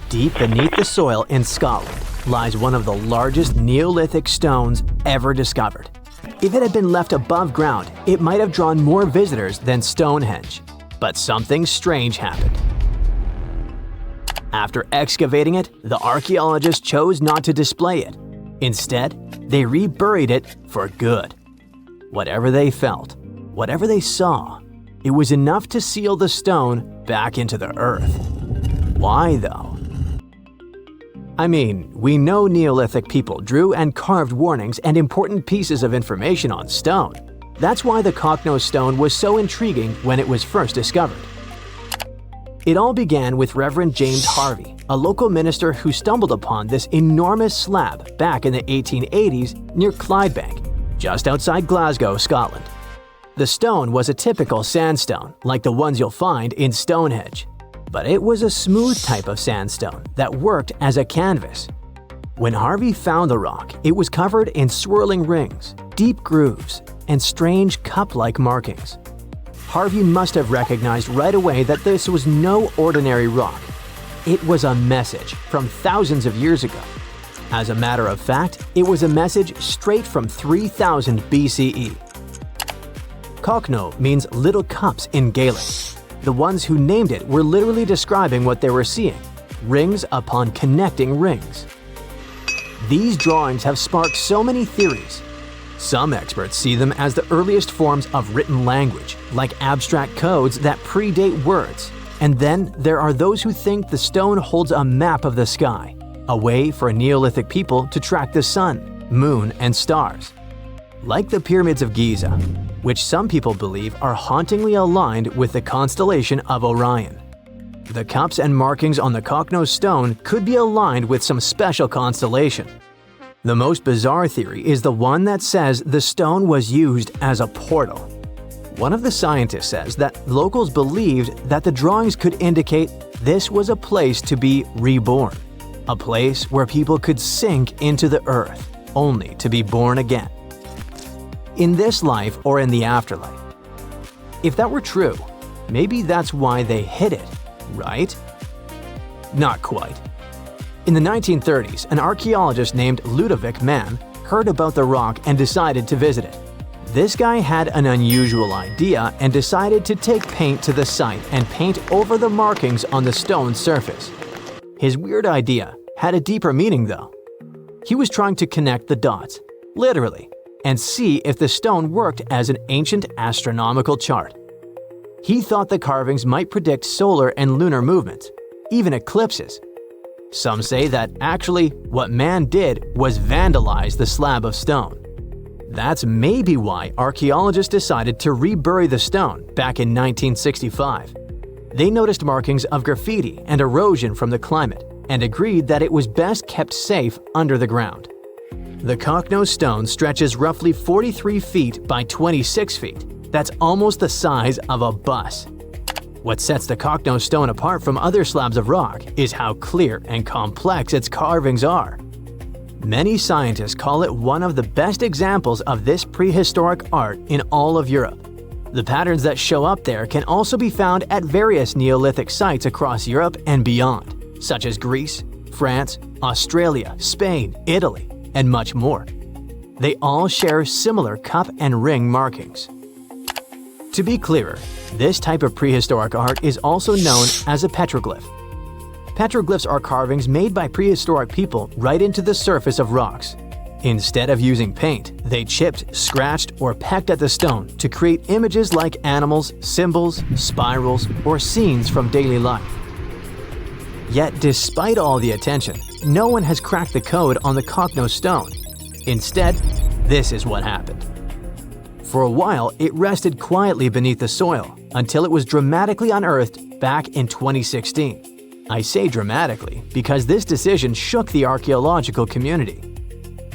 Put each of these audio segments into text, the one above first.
Deep beneath the soil in Scotland lies one of the largest Neolithic stones ever discovered. If it had been left above ground, it might have drawn more visitors than Stonehenge. But something strange happened. After excavating it, the archaeologists chose not to display it. Instead, they reburied it for good. Whatever they felt, whatever they saw, it was enough to seal the stone back into the earth. Why though? I mean, we know Neolithic people drew and carved warnings and important pieces of information on stone. That's why the Cochno Stone was so intriguing when it was first discovered. It all began with Reverend James Harvey, a local minister who stumbled upon this enormous slab back in the 1880s near Clydebank, just outside Glasgow, Scotland. The stone was a typical sandstone, like the ones you'll find in Stonehenge. But it was a smooth type of sandstone that worked as a canvas. When Harvey found the rock, it was covered in swirling rings, deep grooves, and strange cup-like markings. Harvey must have recognized right away that this was no ordinary rock. It was a message from thousands of years ago. As a matter of fact, it was a message straight from 3000 BCE. Cochno means little cups in Gaelic. The ones who named it were literally describing what they were seeing, rings upon connecting rings. These drawings have sparked so many theories. Some experts see them as the earliest forms of written language, like abstract codes that predate words. And then there are those who think the stone holds a map of the sky, a way for Neolithic people to track the sun, moon, and stars. Like the pyramids of Giza, which some people believe are hauntingly aligned with the constellation of Orion. The cups and markings on the Cochno Stone could be aligned with some special constellation. The most bizarre theory is the one that says the stone was used as a portal. One of the scientists says that locals believed that the drawings could indicate this was a place to be reborn, a place where people could sink into the earth, only to be born again. In this life or in the afterlife. If that were true, maybe that's why they hid it, right? Not quite. In the 1930s, an archaeologist named Ludovic Mann heard about the rock and decided to visit it. This guy had an unusual idea and decided to take paint to the site and paint over the markings on the stone's surface. His weird idea had a deeper meaning though. He was trying to connect the dots, literally, and see if the stone worked as an ancient astronomical chart. He thought the carvings might predict solar and lunar movements, even eclipses. Some say that actually what man did was vandalize the slab of stone. That's maybe why archaeologists decided to rebury the stone back in 1965. They noticed markings of graffiti and erosion from the climate and agreed that it was best kept safe under the ground. The Cochno Stone stretches roughly 43 feet by 26 feet. That's almost the size of a bus. What sets the Cochno Stone apart from other slabs of rock is how clear and complex its carvings are. Many scientists call it one of the best examples of this prehistoric art in all of Europe. The patterns that show up there can also be found at various Neolithic sites across Europe and beyond, such as Greece, France, Australia, Spain, Italy, and much more. They all share similar cup and ring markings. To be clearer, this type of prehistoric art is also known as a petroglyph. Petroglyphs are carvings made by prehistoric people right into the surface of rocks. Instead of using paint, they chipped, scratched, or pecked at the stone to create images like animals, symbols, spirals, or scenes from daily life. Yet despite all the attention, no one has cracked the code on the Cochno Stone. Instead, this is what happened. For a while, it rested quietly beneath the soil until it was dramatically unearthed back in 2016. I say dramatically because this decision shook the archaeological community.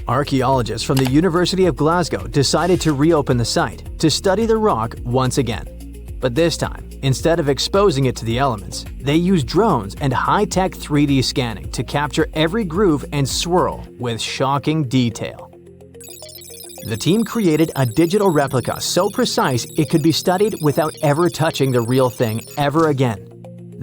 Archaeologists from the University of Glasgow decided to reopen the site to study the rock once again. But this time, instead of exposing it to the elements, they used drones and high-tech 3D scanning to capture every groove and swirl with shocking detail. The team created a digital replica so precise it could be studied without ever touching the real thing ever again.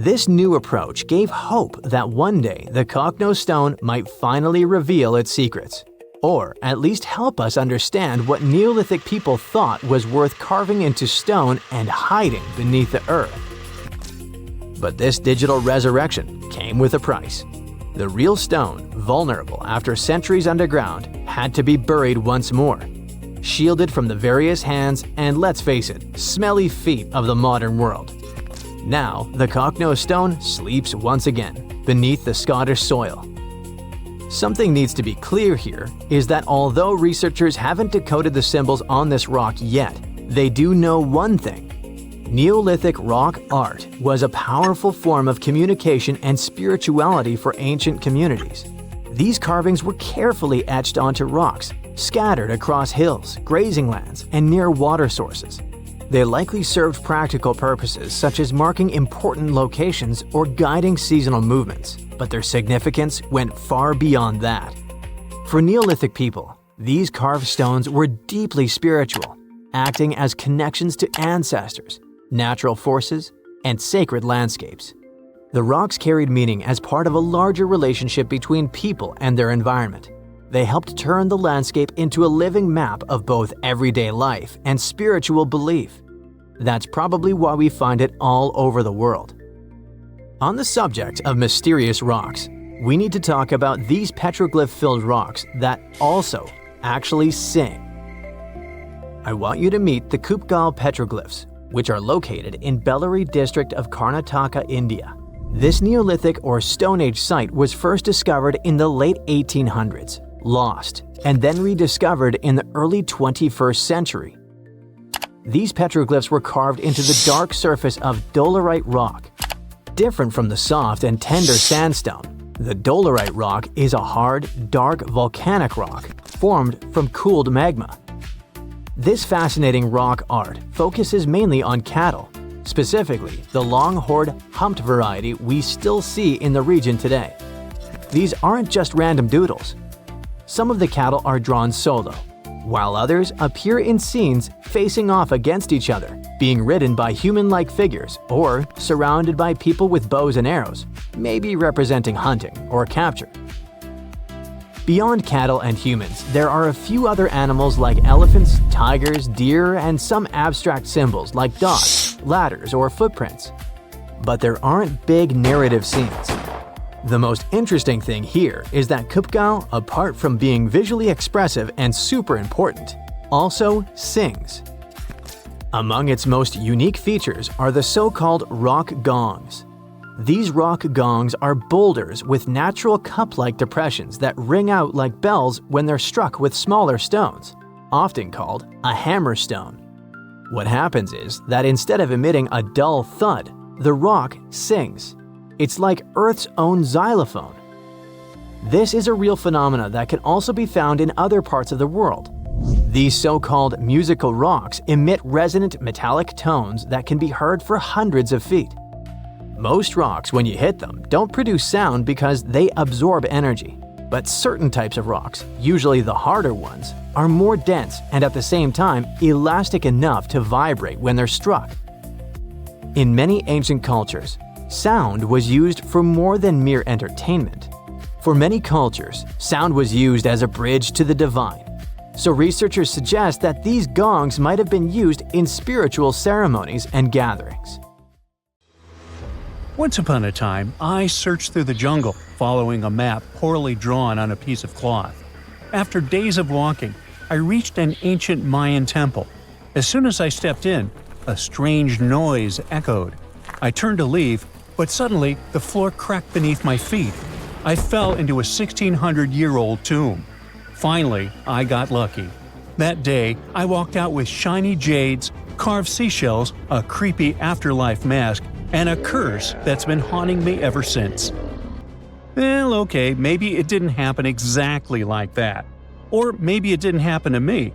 This new approach gave hope that one day the Cochno Stone might finally reveal its secrets, or at least help us understand what Neolithic people thought was worth carving into stone and hiding beneath the earth. But this digital resurrection came with a price. The real stone, vulnerable after centuries underground, had to be buried once more, shielded from the various hands and, let's face it, smelly feet of the modern world. Now, the Cochno Stone sleeps once again beneath the Scottish soil. Something needs to be clear here is that although researchers haven't decoded the symbols on this rock yet, they do know one thing. Neolithic rock art was a powerful form of communication and spirituality for ancient communities. These carvings were carefully etched onto rocks, scattered across hills, grazing lands, and near water sources. They likely served practical purposes such as marking important locations or guiding seasonal movements, but their significance went far beyond that. For Neolithic people, these carved stones were deeply spiritual, acting as connections to ancestors, natural forces, and sacred landscapes. The rocks carried meaning as part of a larger relationship between people and their environment. They helped turn the landscape into a living map of both everyday life and spiritual belief. That's probably why we find it all over the world. On the subject of mysterious rocks, we need to talk about these petroglyph-filled rocks that also actually sing. I want you to meet the Kupgal petroglyphs, which are located in Reburied district of Karnataka, India. This Neolithic or Stone Age site was first discovered in the late 1800s, lost, and then rediscovered in the early 21st century. These petroglyphs were carved into the dark surface of dolerite rock. Different from the soft and tender sandstone, the dolerite rock is a hard, dark volcanic rock formed from cooled magma. This fascinating rock art focuses mainly on cattle, specifically the long-horned humped variety we still see in the region today. These aren't just random doodles. Some of the cattle are drawn solo, while others appear in scenes facing off against each other, being ridden by human-like figures or surrounded by people with bows and arrows, maybe representing hunting or capture. Beyond cattle and humans, there are a few other animals like elephants, tigers, deer, and some abstract symbols like dots, ladders, or footprints. But there aren't big narrative scenes. The most interesting thing here is that Kupgal, apart from being visually expressive and super important, also sings. Among its most unique features are the so-called rock gongs. These rock gongs are boulders with natural cup-like depressions that ring out like bells when they're struck with smaller stones, often called a hammer stone. What happens is that instead of emitting a dull thud, the rock sings. It's like Earth's own xylophone. This is a real phenomena that can also be found in other parts of the world. These so-called musical rocks emit resonant metallic tones that can be heard for hundreds of feet. Most rocks, when you hit them, don't produce sound because they absorb energy. But certain types of rocks, usually the harder ones, are more dense and at the same time elastic enough to vibrate when they're struck. In many ancient cultures, sound was used for more than mere entertainment. For many cultures, sound was used as a bridge to the divine. So researchers suggest that these gongs might have been used in spiritual ceremonies and gatherings. Once upon a time, I searched through the jungle, following a map poorly drawn on a piece of cloth. After days of walking, I reached an ancient Mayan temple. As soon as I stepped in, a strange noise echoed. I turned to leave, but suddenly the floor cracked beneath my feet. I fell into a 1600-year-old tomb. Finally, I got lucky. That day, I walked out with shiny jades, carved seashells, a creepy afterlife mask, and a curse that's been haunting me ever since. Well, okay, maybe it didn't happen exactly like that. Or maybe it didn't happen to me.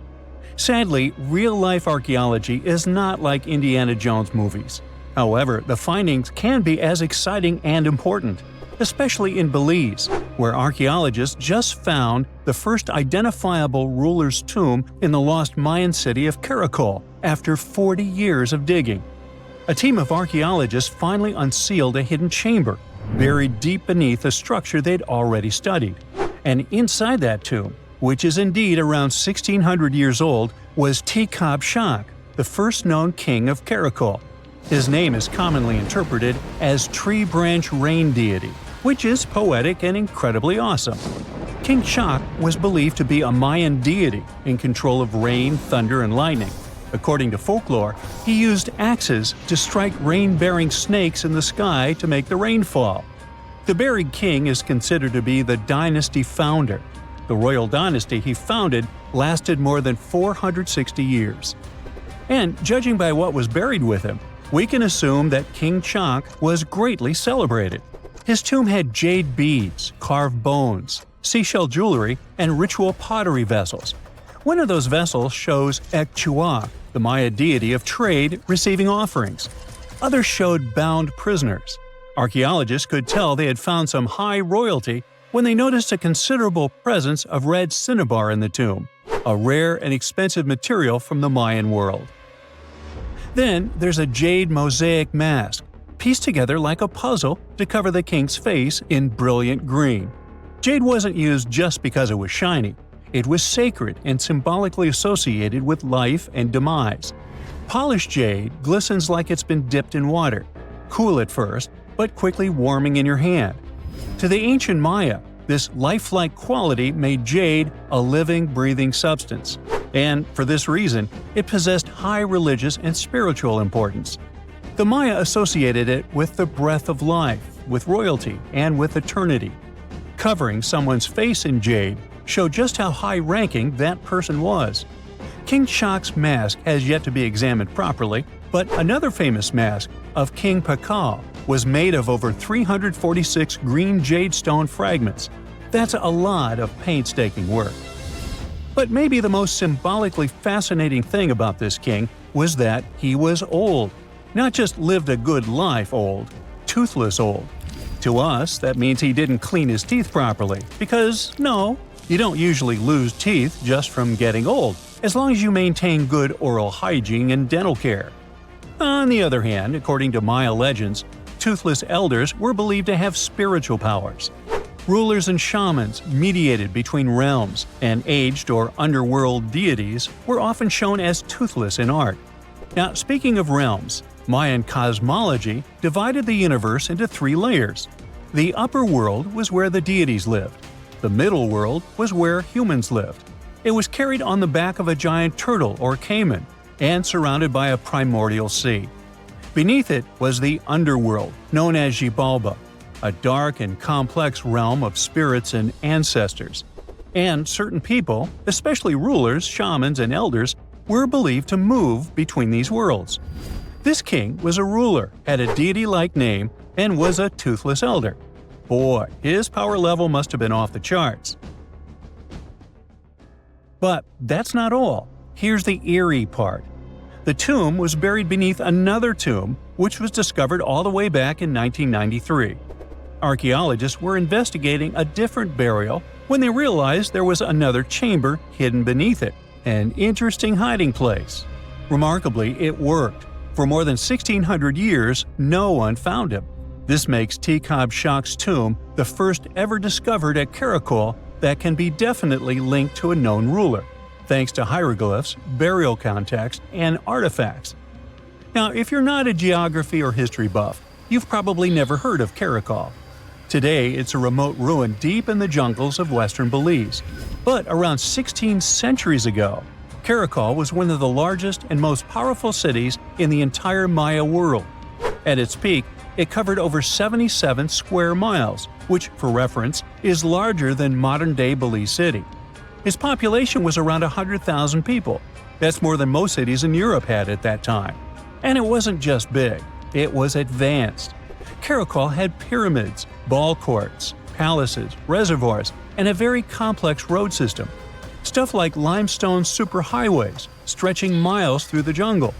Sadly, real-life archaeology is not like Indiana Jones movies. However, the findings can be as exciting and important, especially in Belize, where archaeologists just found the first identifiable ruler's tomb in the lost Mayan city of Caracol after 40 years of digging. A team of archaeologists finally unsealed a hidden chamber, buried deep beneath a structure they'd already studied. And inside that tomb, which is indeed around 1600 years old, was Shak, the first known king of Caracol. His name is commonly interpreted as tree branch rain deity, which is poetic and incredibly awesome. King Shak was believed to be a Mayan deity in control of rain, thunder, and lightning. According to folklore, he used axes to strike rain-bearing snakes in the sky to make the rain fall. The buried king is considered to be the dynasty founder. The royal dynasty he founded lasted more than 460 years. And judging by what was buried with him, we can assume that King Shak was greatly celebrated. His tomb had jade beads, carved bones, seashell jewelry, and ritual pottery vessels. One of those vessels shows Ekchua, the Maya deity of trade, receiving offerings. Others showed bound prisoners. Archaeologists could tell they had found some high royalty when they noticed a considerable presence of red cinnabar in the tomb, a rare and expensive material from the Mayan world. Then there's a jade mosaic mask, pieced together like a puzzle to cover the king's face in brilliant green. Jade wasn't used just because it was shiny. It was sacred and symbolically associated with life and demise. Polished jade glistens like it's been dipped in water, cool at first, but quickly warming in your hand. To the ancient Maya, this lifelike quality made jade a living, breathing substance. And for this reason, it possessed high religious and spiritual importance. The Maya associated it with the breath of life, with royalty, and with eternity. Covering someone's face in jade showed just how high-ranking that person was. King Shak's mask has yet to be examined properly, but another famous mask of King Caracol was made of over 346 green jade stone fragments. That's a lot of painstaking work. But maybe the most symbolically fascinating thing about this king was that he was old. Not just lived a good life old, toothless old. To us, that means he didn't clean his teeth properly, because no, you don't usually lose teeth just from getting old, as long as you maintain good oral hygiene and dental care. On the other hand, according to Maya legends, toothless elders were believed to have spiritual powers. Rulers and shamans mediated between realms, and aged or underworld deities were often shown as toothless in art. Now, speaking of realms, Mayan cosmology divided the universe into three layers. The upper world was where the deities lived. The middle world was where humans lived. It was carried on the back of a giant turtle or caiman, and surrounded by a primordial sea. Beneath it was the underworld, known as Baalbek, a dark and complex realm of spirits and ancestors. And certain people, especially rulers, shamans, and elders, were believed to move between these worlds. This king was a ruler, had a deity-like name, and was a toothless elder. Boy, his power level must have been off the charts. But that's not all. Here's the eerie part. The tomb was buried beneath another tomb, which was discovered all the way back in 1993. Archaeologists were investigating a different burial when they realized there was another chamber hidden beneath it, an interesting hiding place. Remarkably, it worked. For more than 1,600 years, no one found him. This makes Shak's tomb the first ever discovered at Caracol that can be definitely linked to a known ruler, thanks to hieroglyphs, burial context, and artifacts. Now, if you're not a geography or history buff, you've probably never heard of Caracol. Today, it's a remote ruin deep in the jungles of western Belize. But around 16 centuries ago, Caracol was one of the largest and most powerful cities in the entire Maya world. At its peak, it covered over 77 square miles, which, for reference, is larger than modern-day Belize City. Its population was around 100,000 people. That's more than most cities in Europe had at that time. And it wasn't just big, it was advanced. Caracol had pyramids, ball courts, palaces, reservoirs, and a very complex road system. Stuff like limestone superhighways stretching miles through the jungle.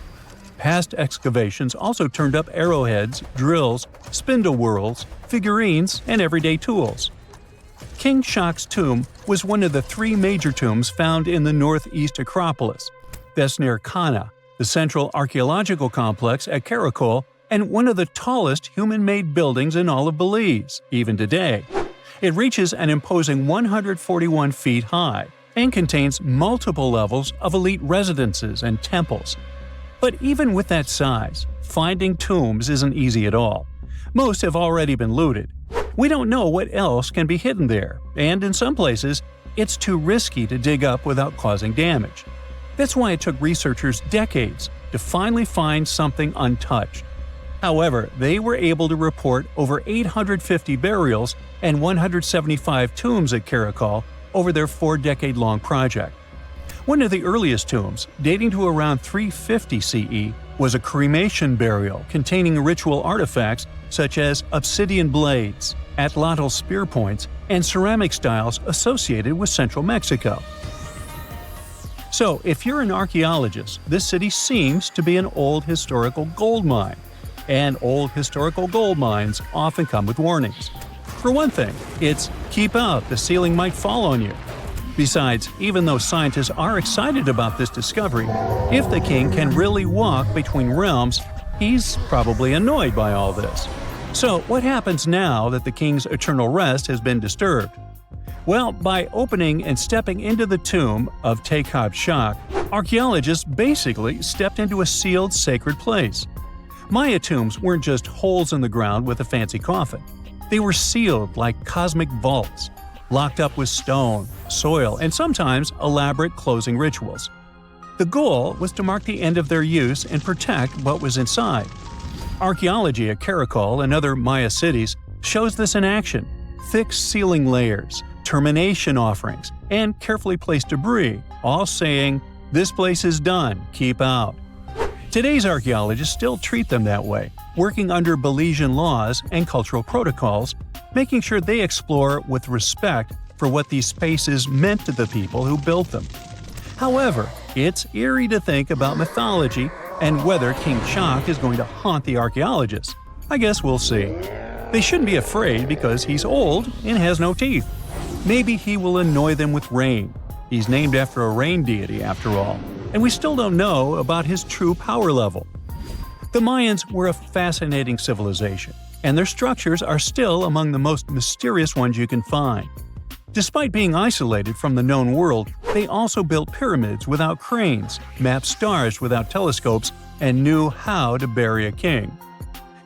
Past excavations also turned up arrowheads, drills, spindle whorls, figurines, and everyday tools. King Shak's tomb was one of the three major tombs found in the northeast Acropolis. That's near Kana, the central archaeological complex at Caracol, and one of the tallest human-made buildings in all of Belize, even today. It reaches an imposing 141 feet high and contains multiple levels of elite residences and temples. But even with that size, finding tombs isn't easy at all. Most have already been looted. We don't know what else can be hidden there, and in some places, it's too risky to dig up without causing damage. That's why it took researchers decades to finally find something untouched. However, they were able to report over 850 burials and 175 tombs at Caracol over their 4-decade-long project. One of the earliest tombs, dating to around 350 CE, was a cremation burial containing ritual artifacts such as obsidian blades, atlatl spear points, and ceramic styles associated with central Mexico. So, if you're an archaeologist, this city seems to be an old historical gold mine. And old historical gold mines often come with warnings. For one thing, it's "keep out, the ceiling might fall on you." Besides, even though scientists are excited about this discovery, if the king can really walk between realms, he's probably annoyed by all this. So what happens now that the king's eternal rest has been disturbed? Well, by opening and stepping into the tomb of Tekhab Shak, archaeologists basically stepped into a sealed sacred place. Maya tombs weren't just holes in the ground with a fancy coffin. They were sealed like cosmic vaults, locked up with stone, soil, and sometimes elaborate closing rituals. The goal was to mark the end of their use and protect what was inside. Archaeology at Caracol and other Maya cities shows this in action: thick ceiling layers, termination offerings, and carefully placed debris, all saying, "This place is done, keep out." Today's archaeologists still treat them that way, working under Belizean laws and cultural protocols, making sure they explore with respect for what these spaces meant to the people who built them. However, it's eerie to think about mythology and whether King Shak is going to haunt the archaeologists. I guess we'll see. They shouldn't be afraid because he's old and has no teeth. Maybe he will annoy them with rain. He's named after a rain deity, after all, and we still don't know about his true power level. The Mayans were a fascinating civilization, and their structures are still among the most mysterious ones you can find. Despite being isolated from the known world, they also built pyramids without cranes, mapped stars without telescopes, and knew how to bury a king.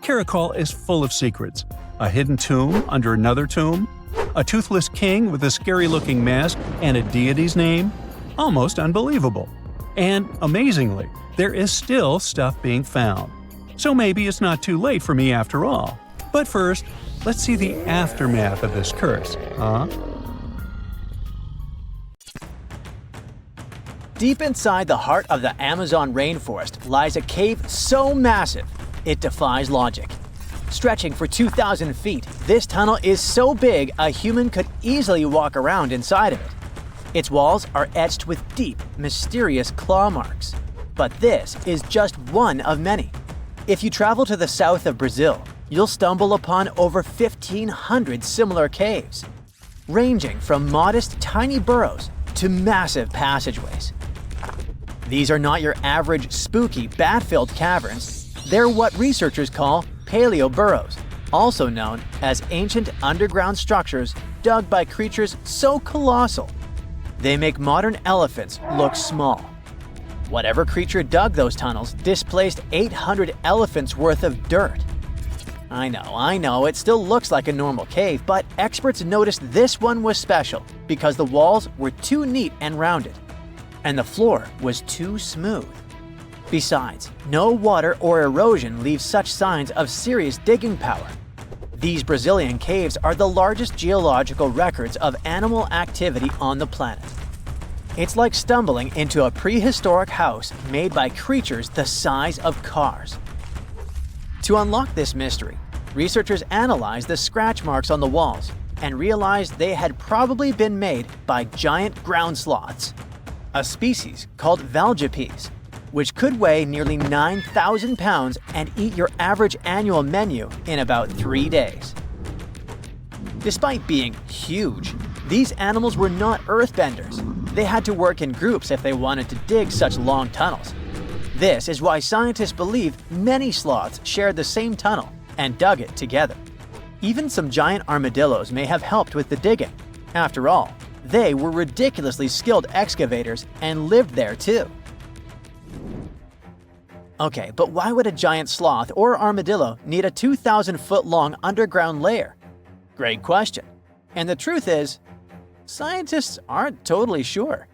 Caracol is full of secrets: a hidden tomb under another tomb, a toothless king with a scary-looking mask and a deity's name. Almost unbelievable. And amazingly, there is still stuff being found. So maybe it's not too late for me after all. But first, let's see the aftermath of this curse, huh? Deep inside the heart of the Amazon rainforest lies a cave so massive, it defies logic. Stretching for 2,000 feet, this tunnel is so big a human could easily walk around inside of it. Its walls are etched with deep, mysterious claw marks. But this is just one of many. If you travel to the south of Brazil, you'll stumble upon over 1,500 similar caves, ranging from modest tiny burrows to massive passageways. These are not your average spooky, bat-filled caverns. They're what researchers call paleo burrows, also known as ancient underground structures dug by creatures so colossal they make modern elephants look small. Whatever creature dug those tunnels displaced 800 elephants worth of dirt. I know, it still looks like a normal cave, but experts noticed this one was special because the walls were too neat and rounded, and the floor was too smooth. Besides, no water or erosion leaves such signs of serious digging power. These Brazilian caves are the largest geological records of animal activity on the planet. It's like stumbling into a prehistoric house made by creatures the size of cars. To unlock this mystery, researchers analyzed the scratch marks on the walls and realized they had probably been made by giant ground sloths, a species called Valgipes, which could weigh nearly 9,000 pounds and eat your average annual menu in about 3 days. Despite being huge, these animals were not earthbenders. They had to work in groups if they wanted to dig such long tunnels. This is why scientists believe many sloths shared the same tunnel and dug it together. Even some giant armadillos may have helped with the digging. After all, they were ridiculously skilled excavators and lived there too. Okay, but why would a giant sloth or armadillo need a 2,000-foot-long underground lair? Great question. And the truth is, scientists aren't totally sure.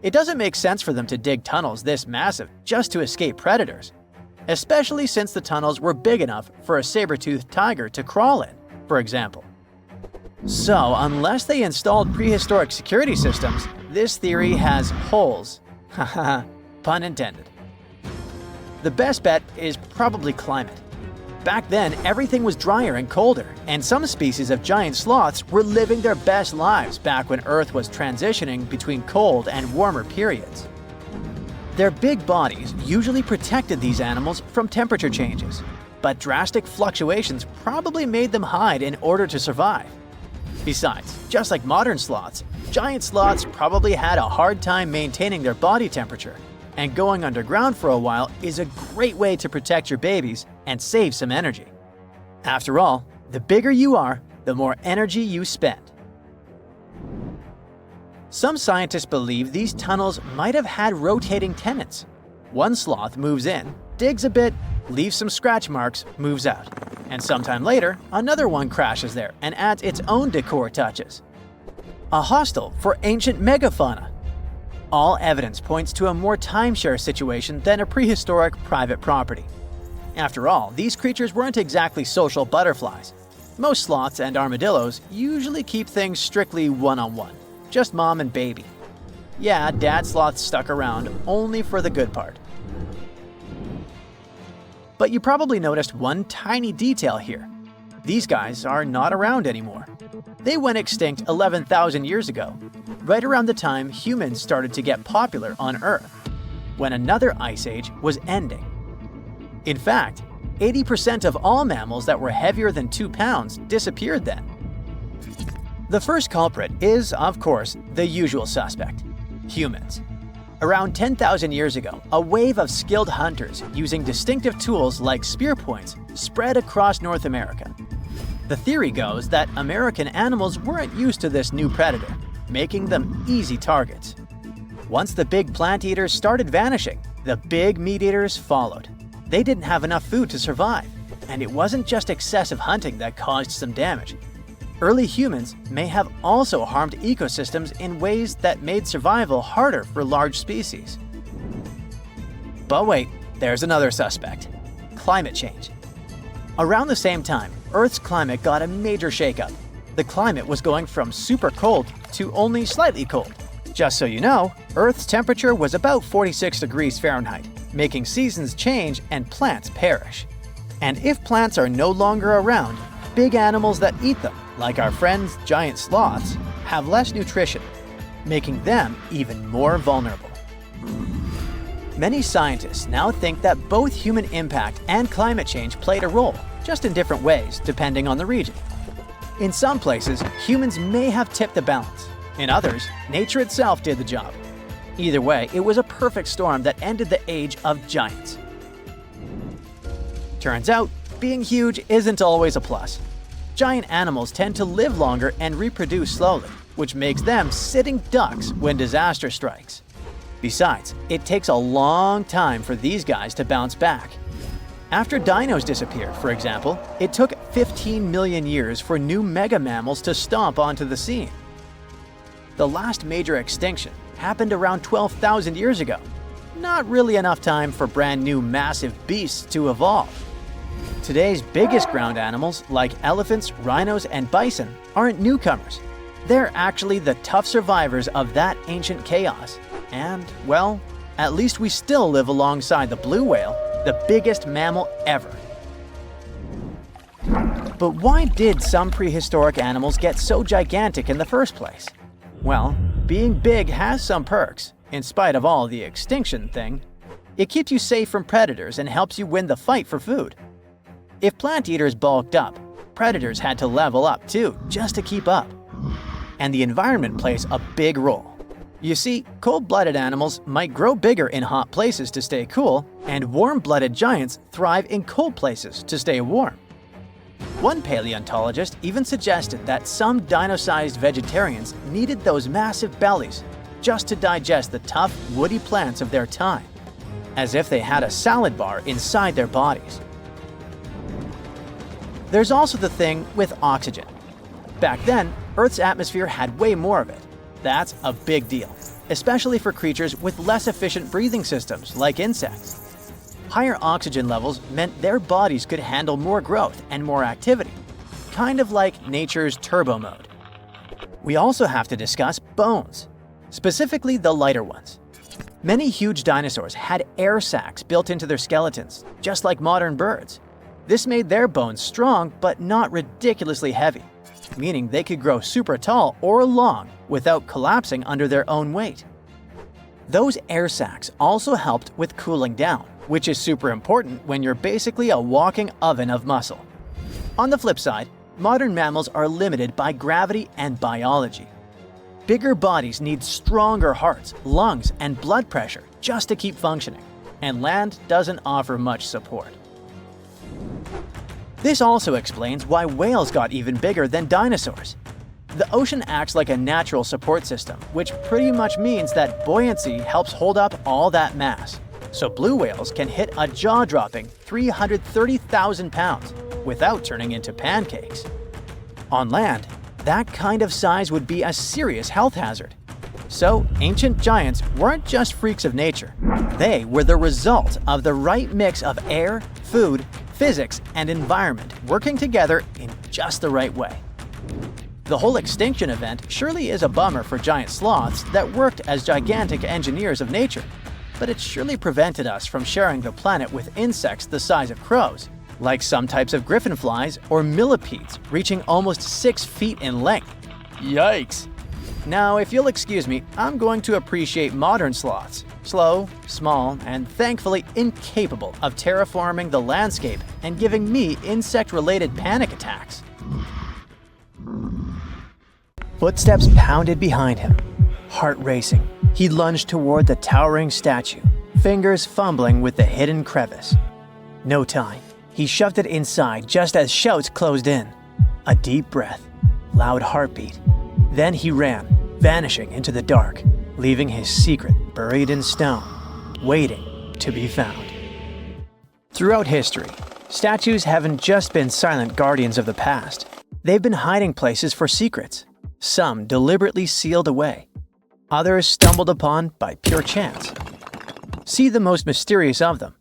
It doesn't make sense for them to dig tunnels this massive just to escape predators, especially since the tunnels were big enough for a saber-toothed tiger to crawl in, for example. So, unless they installed prehistoric security systems, this theory has holes. Haha, pun intended. The best bet is probably climate. Back then, everything was drier and colder, and some species of giant sloths were living their best lives back when Earth was transitioning between cold and warmer periods. Their big bodies usually protected these animals from temperature changes, but drastic fluctuations probably made them hide in order to survive. Besides, just like modern sloths, giant sloths probably had a hard time maintaining their body temperature, and going underground for a while is a great way to protect your babies and save some energy. After all, the bigger you are, the more energy you spend. Some scientists believe these tunnels might have had rotating tenants. One sloth moves in, digs a bit, leaves some scratch marks, moves out. And sometime later, another one crashes there and adds its own decor touches. A hostel for ancient megafauna. All evidence points to a more timeshare situation than a prehistoric private property. After all, these creatures weren't exactly social butterflies. Most sloths and armadillos usually keep things strictly one-on-one, just mom and baby. Yeah, dad sloth stuck around only for the good part. But you probably noticed one tiny detail here. These guys are not around anymore. They went extinct 11,000 years ago, right around the time humans started to get popular on Earth, when another ice age was ending. In fact, 80% of all mammals that were heavier than 2 pounds disappeared then. The first culprit is, of course, the usual suspect: humans. Around 10,000 years ago, a wave of skilled hunters using distinctive tools like spear points spread across North America. The theory goes that American animals weren't used to this new predator, making them easy targets. Once the big plant eaters started vanishing, the big meat eaters followed. They didn't have enough food to survive, and it wasn't just excessive hunting that caused some damage. Early humans may have also harmed ecosystems in ways that made survival harder for large species. But wait, there's another suspect: climate change. Around the same time, Earth's climate got a major shakeup. The climate was going from super cold to only slightly cold. Just so you know, Earth's temperature was about 46 degrees Fahrenheit, making seasons change and plants perish. And if plants are no longer around, big animals that eat them, like our friends giant sloths, have less nutrition, making them even more vulnerable. Many scientists now think that both human impact and climate change played a role, just in different ways depending on the region. In some places, humans may have tipped the balance. In others, nature itself did the job. Either way, it was a perfect storm that ended the age of giants. Turns out, being huge isn't always a plus. Giant animals tend to live longer and reproduce slowly, which makes them sitting ducks when disaster strikes. Besides, it takes a long time for these guys to bounce back. After dinos disappeared, for example, it took 15 million years for new mega mammals to stomp onto the scene. The last major extinction happened around 12,000 years ago. Not really enough time for brand new massive beasts to evolve. Today's biggest ground animals, like elephants, rhinos, and bison, aren't newcomers. They're actually the tough survivors of that ancient chaos. And, well, at least we still live alongside the blue whale, the biggest mammal ever. But why did some prehistoric animals get so gigantic in the first place? Well, being big has some perks. In spite of all the extinction thing, it keeps you safe from predators and helps you win the fight for food. If plant eaters bulked up, predators had to level up too, just to keep up. And the environment plays a big role. You see, cold-blooded animals might grow bigger in hot places to stay cool, and warm-blooded giants thrive in cold places to stay warm. One paleontologist even suggested that some dino-sized vegetarians needed those massive bellies just to digest the tough, woody plants of their time, as if they had a salad bar inside their bodies. There's also the thing with oxygen. Back then, Earth's atmosphere had way more of it. That's a big deal, especially for creatures with less efficient breathing systems like insects. Higher oxygen levels meant their bodies could handle more growth and more activity, kind of like nature's turbo mode. We also have to discuss bones, specifically the lighter ones. Many huge dinosaurs had air sacs built into their skeletons, just like modern birds. This made their bones strong but not ridiculously heavy, meaning they could grow super tall or long without collapsing under their own weight. Those air sacs also helped with cooling down, which is super important when you're basically a walking oven of muscle. On the flip side, modern mammals are limited by gravity and biology. Bigger bodies need stronger hearts, lungs, and blood pressure just to keep functioning, and land doesn't offer much support. This also explains why whales got even bigger than dinosaurs. The ocean acts like a natural support system, which pretty much means that buoyancy helps hold up all that mass. So blue whales can hit a jaw-dropping 330,000 pounds without turning into pancakes. On land, that kind of size would be a serious health hazard. So ancient giants weren't just freaks of nature. They were the result of the right mix of air, food, physics, and environment working together in just the right way. The whole extinction event surely is a bummer for giant sloths that worked as gigantic engineers of nature, but it surely prevented us from sharing the planet with insects the size of crows, like some types of griffin flies or millipedes reaching almost 6 feet in length. Yikes! Now, if you'll excuse me, I'm going to appreciate modern sloths. Slow, small, and thankfully incapable of terraforming the landscape and giving me insect-related panic attacks. Footsteps pounded behind him. Heart racing, he lunged toward the towering statue, fingers fumbling with the hidden crevice. No time. He shoved it inside just as shouts closed in. A deep breath, loud heartbeat. Then he ran, vanishing into the dark, leaving his secret buried in stone, waiting to be found. Throughout history, statues haven't just been silent guardians of the past. They've been hiding places for secrets, some deliberately sealed away, others stumbled upon by pure chance. See the most mysterious of them.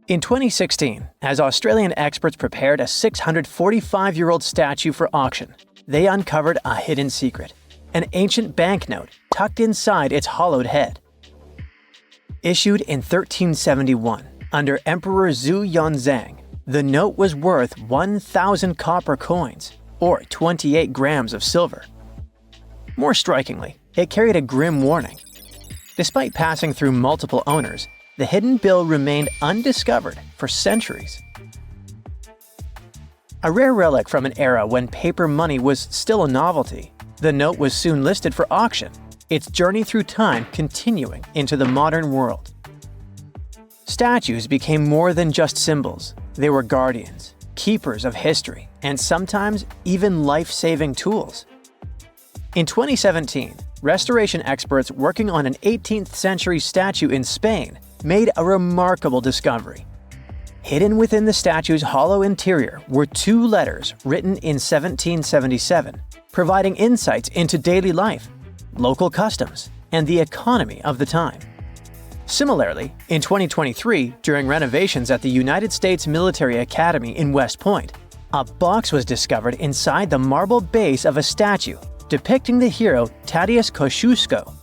In 2016, as Australian experts prepared a 645-year-old statue for auction, they uncovered a hidden secret, an ancient banknote tucked inside its hollowed head. Issued in 1371 under Emperor Zhu Yunzang, the note was worth 1,000 copper coins, or 28 grams of silver. More strikingly, it carried a grim warning. Despite passing through multiple owners, the hidden bill remained undiscovered for centuries. A rare relic from an era when paper money was still a novelty, the note was soon listed for auction, its journey through time continuing into the modern world. Statues became more than just symbols. They were guardians, keepers of history, and sometimes even life-saving tools. In 2017, restoration experts working on an 18th century statue in Spain made a remarkable discovery. Hidden within the statue's hollow interior were 2 letters written in 1777, providing insights into daily life, local customs, and the economy of the time. Similarly, in 2023, during renovations at the United States Military Academy in West Point, a box was discovered inside the marble base of a statue depicting the hero Tadeusz Kościuszko.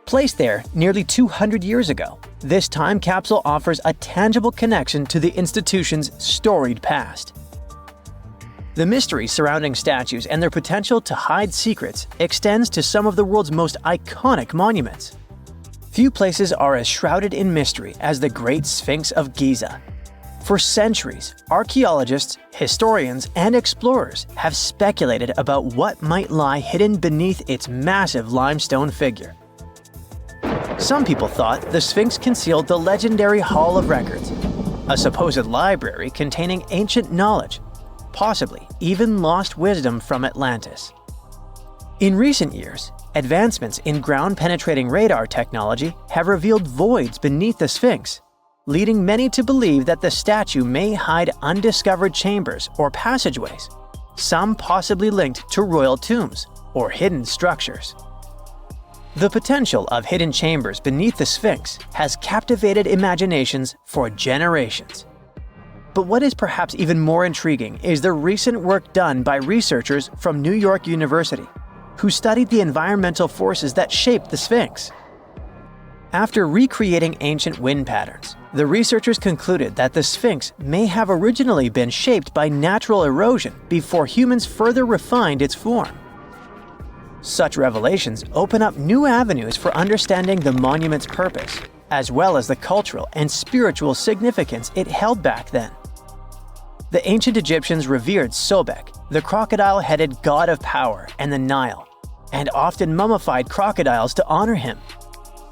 Placed there nearly 200 years ago, this time capsule offers a tangible connection to the institution's storied past. The mystery surrounding statues and their potential to hide secrets extends to some of the world's most iconic monuments. Few places are as shrouded in mystery as the Great Sphinx of Giza. For centuries, archaeologists, historians, and explorers have speculated about what might lie hidden beneath its massive limestone figure. Some people thought the Sphinx concealed the legendary Hall of Records, a supposed library containing ancient knowledge, possibly even lost wisdom from Atlantis. In recent years, advancements in ground-penetrating radar technology have revealed voids beneath the Sphinx, leading many to believe that the statue may hide undiscovered chambers or passageways, some possibly linked to royal tombs or hidden structures. The potential of hidden chambers beneath the Sphinx has captivated imaginations for generations. But what is perhaps even more intriguing is the recent work done by researchers from New York University, who studied the environmental forces that shaped the Sphinx. After recreating ancient wind patterns, the researchers concluded that the Sphinx may have originally been shaped by natural erosion before humans further refined its form. Such revelations open up new avenues for understanding the monument's purpose, as well as the cultural and spiritual significance it held back then. The ancient Egyptians revered Sobek, the crocodile-headed god of power and the Nile, and often mummified crocodiles to honor him.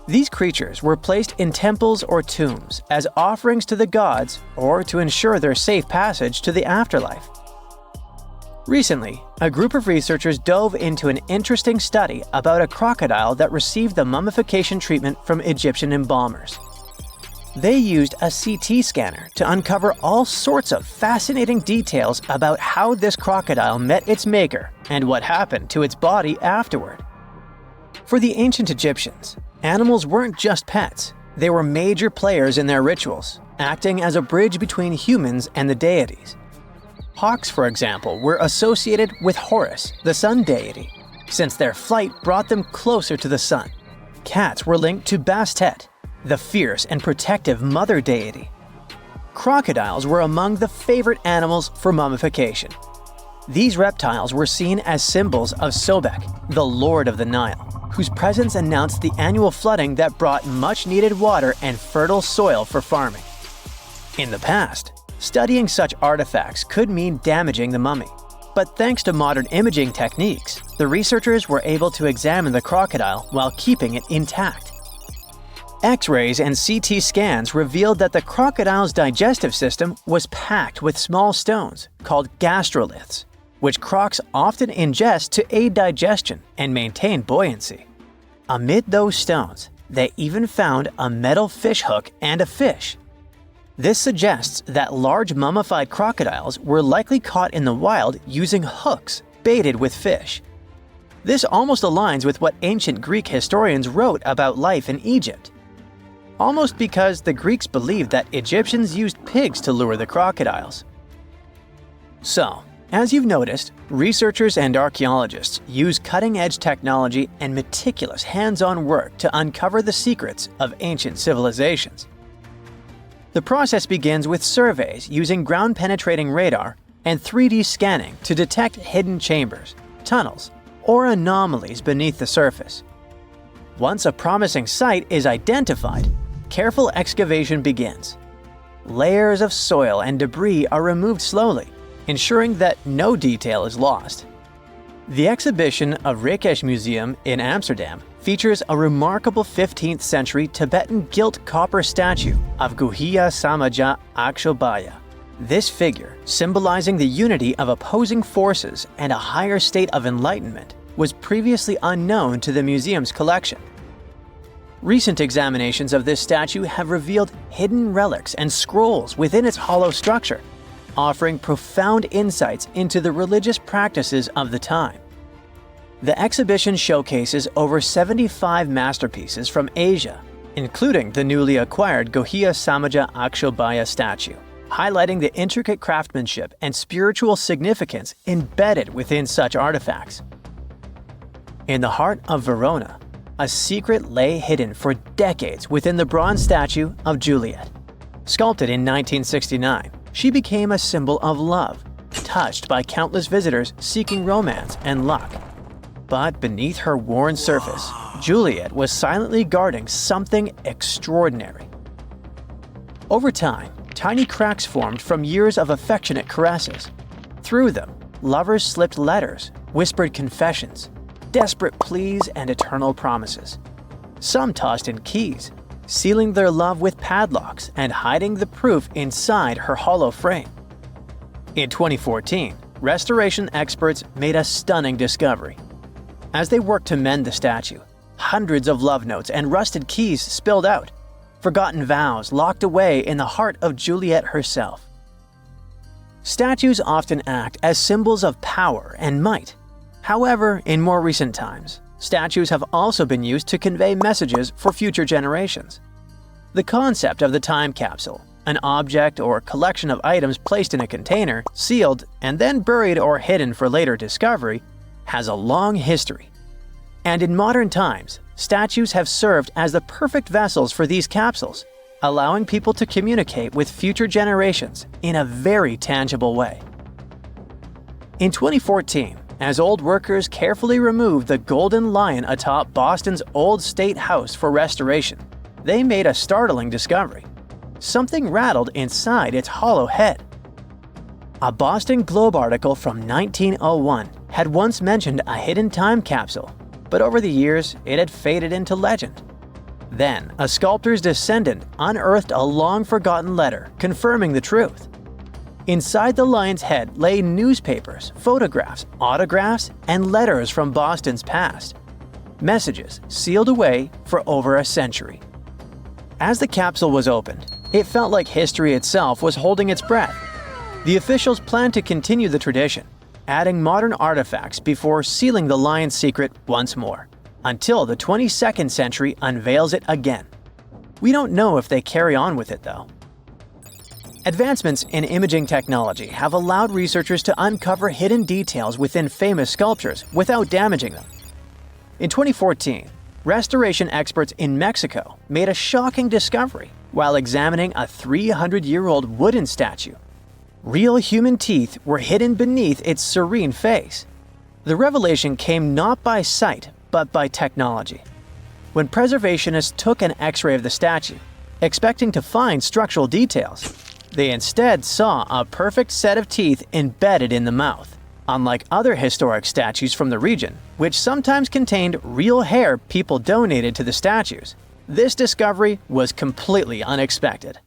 These creatures were placed in temples or tombs as offerings to the gods or to ensure their safe passage to the afterlife. Recently, a group of researchers dove into an interesting study about a crocodile that received the mummification treatment from Egyptian embalmers. They used a CT scanner to uncover all sorts of fascinating details about how this crocodile met its maker and what happened to its body afterward. For the ancient Egyptians, animals weren't just pets, they were major players in their rituals, acting as a bridge between humans and the deities. Hawks, for example, were associated with Horus, the sun deity, since their flight brought them closer to the sun. Cats were linked to Bastet, the fierce and protective mother deity. Crocodiles were among the favorite animals for mummification. These reptiles were seen as symbols of Sobek, the lord of the Nile, whose presence announced the annual flooding that brought much-needed water and fertile soil for farming. In the past, studying such artifacts could mean damaging the mummy, but thanks to modern imaging techniques, the researchers were able to examine the crocodile while keeping it intact. X-rays and CT scans revealed that the crocodile's digestive system was packed with small stones called gastroliths, which crocs often ingest to aid digestion and maintain buoyancy. Amid those stones, they even found a metal fish hook and a fish. This suggests that large mummified crocodiles were likely caught in the wild using hooks baited with fish. This almost aligns with what ancient Greek historians wrote about life in Egypt. Almost because the Greeks believed that Egyptians used pigs to lure the crocodiles. So, as you've noticed, researchers and archaeologists use cutting-edge technology and meticulous hands-on work to uncover the secrets of ancient civilizations. The process begins with surveys using ground-penetrating radar and 3D scanning to detect hidden chambers, tunnels, or anomalies beneath the surface. Once a promising site is identified, careful excavation begins. Layers of soil and debris are removed slowly, ensuring that no detail is lost. The exhibition of Rijksmuseum in Amsterdam features a remarkable 15th century Tibetan gilt copper statue of Guhya Samaja Akshobhya. This figure, symbolizing the unity of opposing forces and a higher state of enlightenment, was previously unknown to the museum's collection. Recent examinations of this statue have revealed hidden relics and scrolls within its hollow structure, offering profound insights into the religious practices of the time. The exhibition showcases over 75 masterpieces from Asia, including the newly acquired Guhya Samaja Akshobhya statue, highlighting the intricate craftsmanship and spiritual significance embedded within such artifacts. In the heart of Verona, a secret lay hidden for decades within the bronze statue of Juliet. Sculpted in 1969, she became a symbol of love, touched by countless visitors seeking romance and luck. But beneath her worn surface, Juliet was silently guarding something extraordinary. Over time, tiny cracks formed from years of affectionate caresses. Through them, lovers slipped letters, whispered confessions, desperate pleas, and eternal promises. Some tossed in keys, sealing their love with padlocks and hiding the proof inside her hollow frame. In 2014, restoration experts made a stunning discovery. As they worked to mend the statue, hundreds of love notes and rusted keys spilled out, forgotten vows locked away in the heart of Juliet herself. Statues often act as symbols of power and might. However, in more recent times, statues have also been used to convey messages for future generations. The concept of the time capsule, an object or collection of items placed in a container, sealed, and then buried or hidden for later discovery, has a long history. And in modern times, statues have served as the perfect vessels for these capsules, allowing people to communicate with future generations in a very tangible way. In 2014, as old workers carefully removed the golden lion atop Boston's Old State House for restoration, they made a startling discovery. Something rattled inside its hollow head. A Boston Globe article from 1901 had once mentioned a hidden time capsule, but over the years it had faded into legend. Then, a sculptor's descendant unearthed a long-forgotten letter confirming the truth. Inside the lion's head lay newspapers, photographs, autographs, and letters from Boston's past. Messages sealed away for over a century. As the capsule was opened, it felt like history itself was holding its breath. The officials planned to continue the tradition, adding modern artifacts before sealing the lion's secret once more, until the 22nd century unveils it again. We don't know if they carry on with it though. Advancements in imaging technology have allowed researchers to uncover hidden details within famous sculptures without damaging them. In 2014, restoration experts in Mexico made a shocking discovery while examining a 300-year-old wooden statue. Real human teeth were hidden beneath its serene face. The revelation came not by sight, but by technology. When preservationists took an X-ray of the statue, expecting to find structural details, they instead saw a perfect set of teeth embedded in the mouth, unlike other historic statues from the region, which sometimes contained real hair people donated to the statues. This discovery was completely unexpected.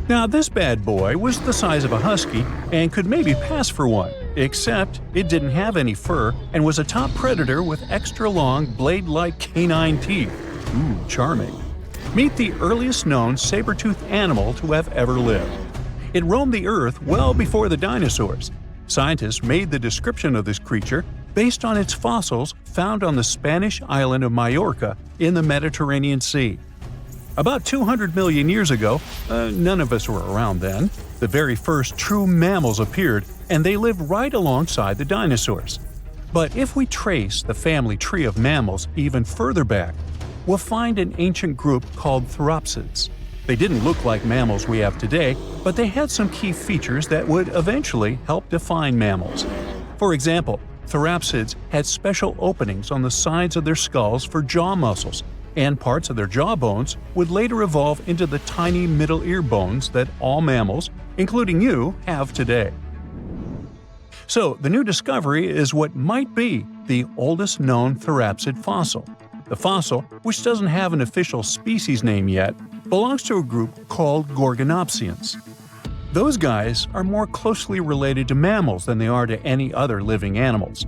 Now this bad boy was the size of a husky and could maybe pass for one, except it didn't have any fur and was a top predator with extra long blade-like canine teeth. Ooh, charming. Meet the earliest known saber-tooth animal to have ever lived. It roamed the earth well before the dinosaurs. Scientists made the description of this creature based on its fossils found on the Spanish island of Majorca in the Mediterranean Sea. About 200 million years ago, none of us were around then, the very first true mammals appeared, and they lived right alongside the dinosaurs. But if we trace the family tree of mammals even further back, we'll find an ancient group called Therapsids. They didn't look like mammals we have today, but they had some key features that would eventually help define mammals. For example, Therapsids had special openings on the sides of their skulls for jaw muscles, and parts of their jaw bones would later evolve into the tiny middle ear bones that all mammals, including you, have today. So, the new discovery is what might be the oldest known Therapsid fossil. The fossil, which doesn't have an official species name yet, belongs to a group called Gorgonopsians. Those guys are more closely related to mammals than they are to any other living animals.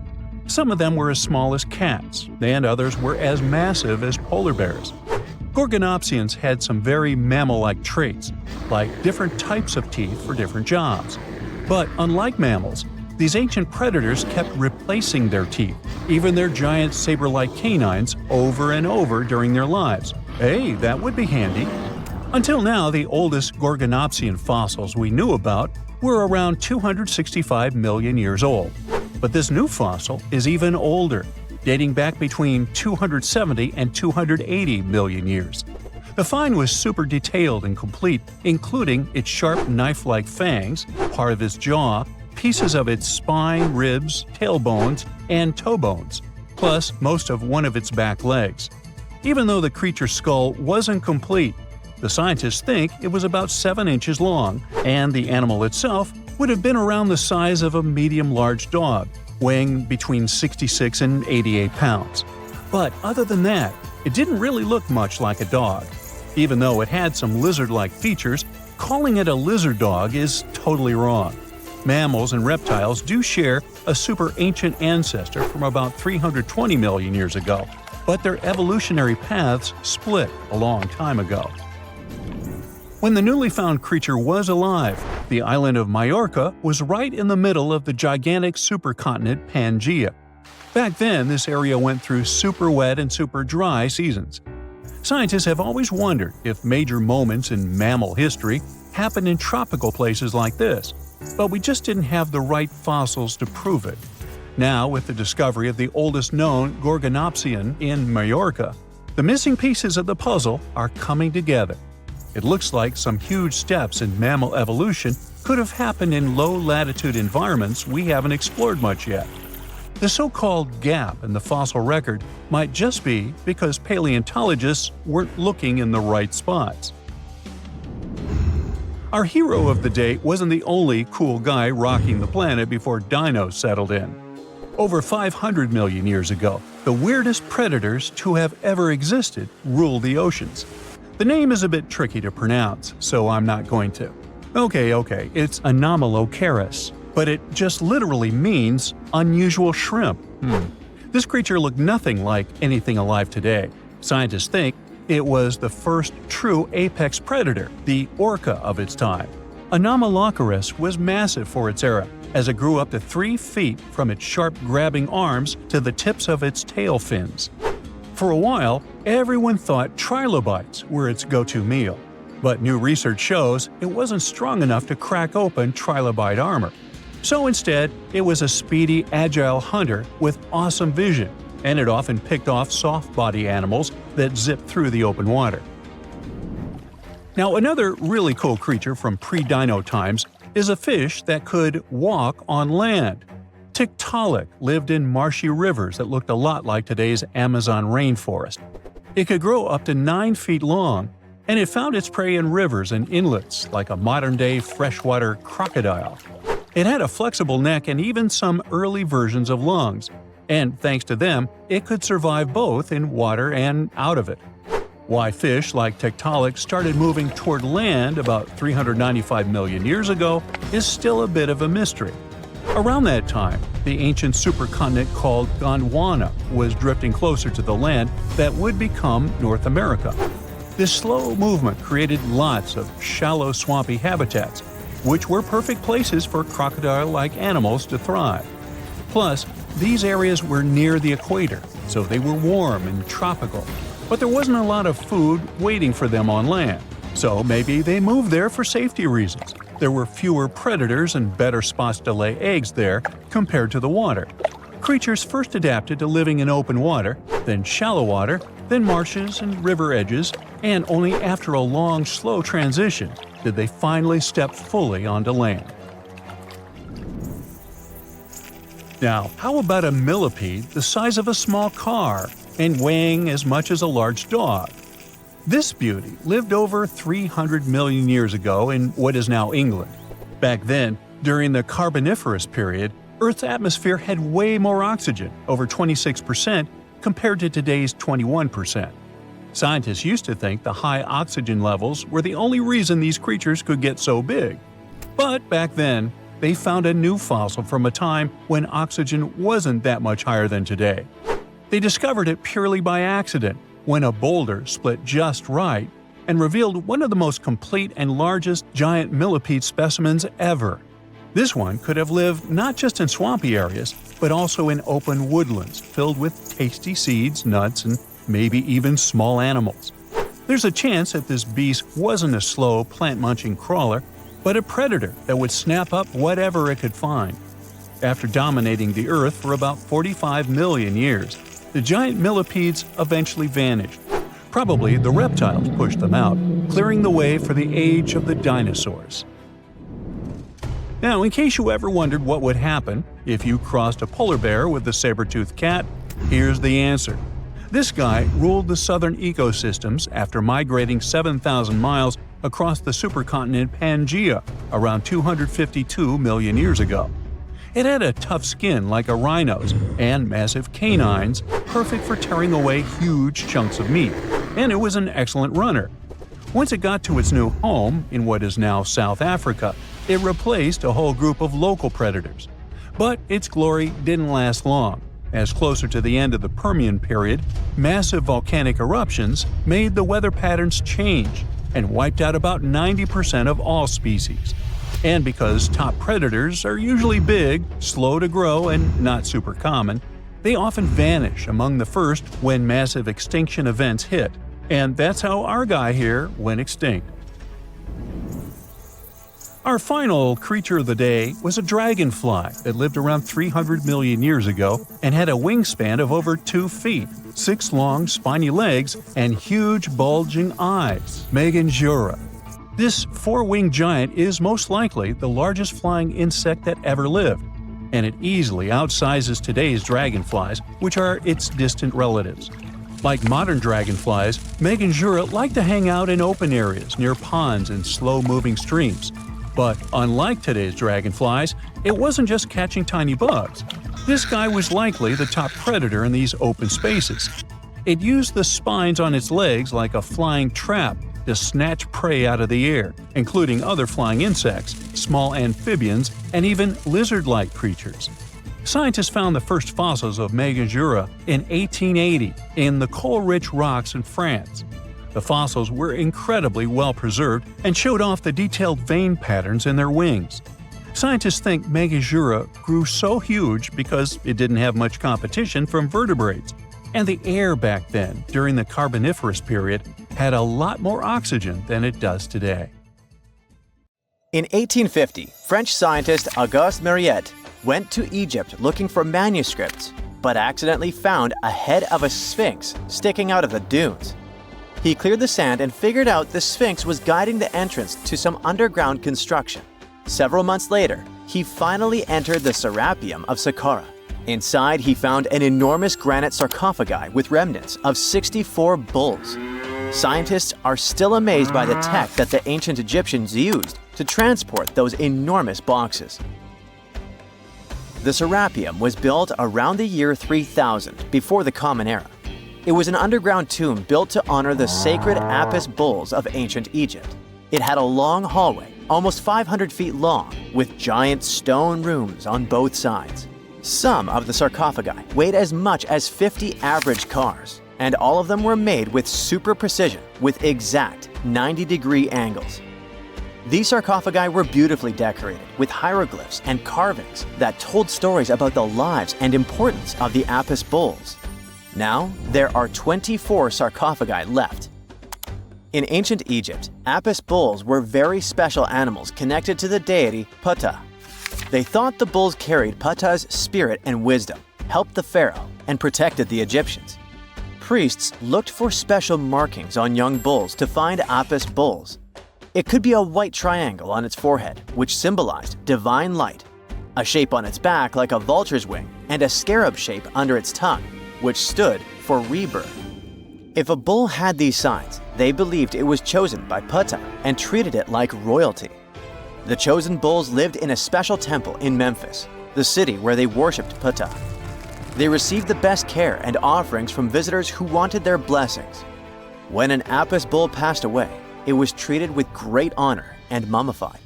Some of them were as small as cats, and others were as massive as polar bears. Gorgonopsians had some very mammal-like traits, like different types of teeth for different jobs. But unlike mammals, these ancient predators kept replacing their teeth, even their giant saber-like canines, over and over during their lives. Hey, that would be handy. Until now, the oldest Gorgonopsian fossils we knew about were around 265 million years old. But this new fossil is even older, dating back between 270 and 280 million years. The find was super detailed and complete, including its sharp knife-like fangs, part of its jaw, pieces of its spine, ribs, tailbones, and toe bones, plus most of one of its back legs. Even though the creature's skull wasn't complete, The scientists think it was about 7 inches long, and the animal itself would have been around the size of a medium-large dog, weighing between 66 and 88 pounds. But other than that, it didn't really look much like a dog. Even though it had some lizard-like features, calling it a lizard dog is totally wrong. Mammals and reptiles do share a super ancient ancestor from about 320 million years ago, but their evolutionary paths split a long time ago. When the newly found creature was alive, the island of Majorca was right in the middle of the gigantic supercontinent Pangaea. Back then, this area went through super wet and super dry seasons. Scientists have always wondered if major moments in mammal history happened in tropical places like this, but we just didn't have the right fossils to prove it. Now, with the discovery of the oldest known Gorgonopsian in Majorca, the missing pieces of the puzzle are coming together. It looks like some huge steps in mammal evolution could have happened in low-latitude environments we haven't explored much yet. The so-called gap in the fossil record might just be because paleontologists weren't looking in the right spots. Our hero of the day wasn't the only cool guy rocking the planet before dinos settled in. Over 500 million years ago, the weirdest predators to have ever existed ruled the oceans. The name is a bit tricky to pronounce, so I'm not going to. Okay, it's Anomalocaris, but it just literally means unusual shrimp. This creature looked nothing like anything alive today. Scientists think it was the first true apex predator, the orca of its time. Anomalocaris was massive for its era, as it grew up to 3 feet from its sharp grabbing arms to the tips of its tail fins. For a while, everyone thought trilobites were its go-to meal, but new research shows it wasn't strong enough to crack open trilobite armor. So instead, it was a speedy, agile hunter with awesome vision, and it often picked off soft-body animals that zipped through the open water. Now, another really cool creature from pre-dino times is a fish that could walk on land. Tiktaalik lived in marshy rivers that looked a lot like today's Amazon rainforest. It could grow up to 9 feet long, and it found its prey in rivers and inlets like a modern-day freshwater crocodile. It had a flexible neck and even some early versions of lungs, and thanks to them, it could survive both in water and out of it. Why fish like Tiktaalik started moving toward land about 395 million years ago is still a bit of a mystery. Around that time, the ancient supercontinent called Gondwana was drifting closer to the land that would become North America. This slow movement created lots of shallow, swampy habitats, which were perfect places for crocodile-like animals to thrive. Plus, these areas were near the equator, so they were warm and tropical. But there wasn't a lot of food waiting for them on land, so maybe they moved there for safety reasons. There were fewer predators and better spots to lay eggs there compared to the water. Creatures first adapted to living in open water, then shallow water, then marshes and river edges, and only after a long, slow transition did they finally step fully onto land. Now, how about a millipede the size of a small car and weighing as much as a large dog? This beauty lived over 300 million years ago in what is now England. Back then, during the Carboniferous period, Earth's atmosphere had way more oxygen, over 26%, compared to today's 21%. Scientists used to think the high oxygen levels were the only reason these creatures could get so big. But back then, they found a new fossil from a time when oxygen wasn't that much higher than today. They discovered it purely by accident, when a boulder split just right and revealed one of the most complete and largest giant millipede specimens ever. This one could have lived not just in swampy areas, but also in open woodlands filled with tasty seeds, nuts, and maybe even small animals. There's a chance that this beast wasn't a slow, plant-munching crawler, but a predator that would snap up whatever it could find. After dominating the Earth for about 45 million years, the giant millipedes eventually vanished. Probably the reptiles pushed them out, clearing the way for the age of the dinosaurs. Now, in case you ever wondered what would happen if you crossed a polar bear with a saber-tooth cat, here's the answer. This guy ruled the southern ecosystems after migrating 7,000 miles across the supercontinent Pangaea around 252 million years ago. It had a tough skin like a rhino's and massive canines, perfect for tearing away huge chunks of meat, and it was an excellent runner. Once it got to its new home, in what is now South Africa, it replaced a whole group of local predators. But its glory didn't last long, as closer to the end of the Permian period, massive volcanic eruptions made the weather patterns change and wiped out about 90% of all species. And because top predators are usually big, slow to grow, and not super common, they often vanish among the first when massive extinction events hit. And that's how our guy here went extinct. Our final creature of the day was a dragonfly that lived around 300 million years ago and had a wingspan of over 2 feet, 6 long, spiny legs, and huge, bulging eyes. Meganjura. This 4-winged giant is most likely the largest flying insect that ever lived, and it easily outsizes today's dragonflies, which are its distant relatives. Like modern dragonflies, Meganjura like to hang out in open areas near ponds and slow-moving streams. But unlike today's dragonflies, it wasn't just catching tiny bugs. This guy was likely the top predator in these open spaces. It used the spines on its legs like a flying trap to snatch prey out of the air, including other flying insects, small amphibians, and even lizard-like creatures. Scientists found the first fossils of Meganjura in 1880 in the coal-rich rocks in France. The fossils were incredibly well preserved and showed off the detailed vein patterns in their wings. Scientists think Meganjura grew so huge because it didn't have much competition from vertebrates, and the air back then, during the Carboniferous period, had a lot more oxygen than it does today. In 1850, French scientist Auguste Mariette went to Egypt looking for manuscripts, but accidentally found a head of a sphinx sticking out of the dunes. He cleared the sand and figured out the Sphinx was guiding the entrance to some underground construction. Several months later, he finally entered the Serapeum of Saqqara. Inside, he found an enormous granite sarcophagi with remnants of 64 bulls. Scientists are still amazed by the tech that the ancient Egyptians used to transport those enormous boxes. The Serapeum was built around the year 3000 before the Common Era. It was an underground tomb built to honor the sacred Apis bulls of ancient Egypt. It had a long hallway, almost 500 feet long, with giant stone rooms on both sides. Some of the sarcophagi weighed as much as 50 average cars, and all of them were made with super precision, with exact 90-degree angles. These sarcophagi were beautifully decorated with hieroglyphs and carvings that told stories about the lives and importance of the Apis bulls. Now, there are 24 sarcophagi left. In ancient Egypt, Apis bulls were very special animals connected to the deity Ptah. They thought the bulls carried Ptah's spirit and wisdom, helped the pharaoh, and protected the Egyptians. Priests looked for special markings on young bulls to find Apis bulls. It could be a white triangle on its forehead, which symbolized divine light, a shape on its back like a vulture's wing, and a scarab shape under its tongue, which stood for rebirth. If a bull had these signs, they believed it was chosen by Ptah and treated it like royalty. The chosen bulls lived in a special temple in Memphis, the city where they worshipped Ptah. They received the best care and offerings from visitors who wanted their blessings. When an Apis bull passed away, it was treated with great honor and mummified.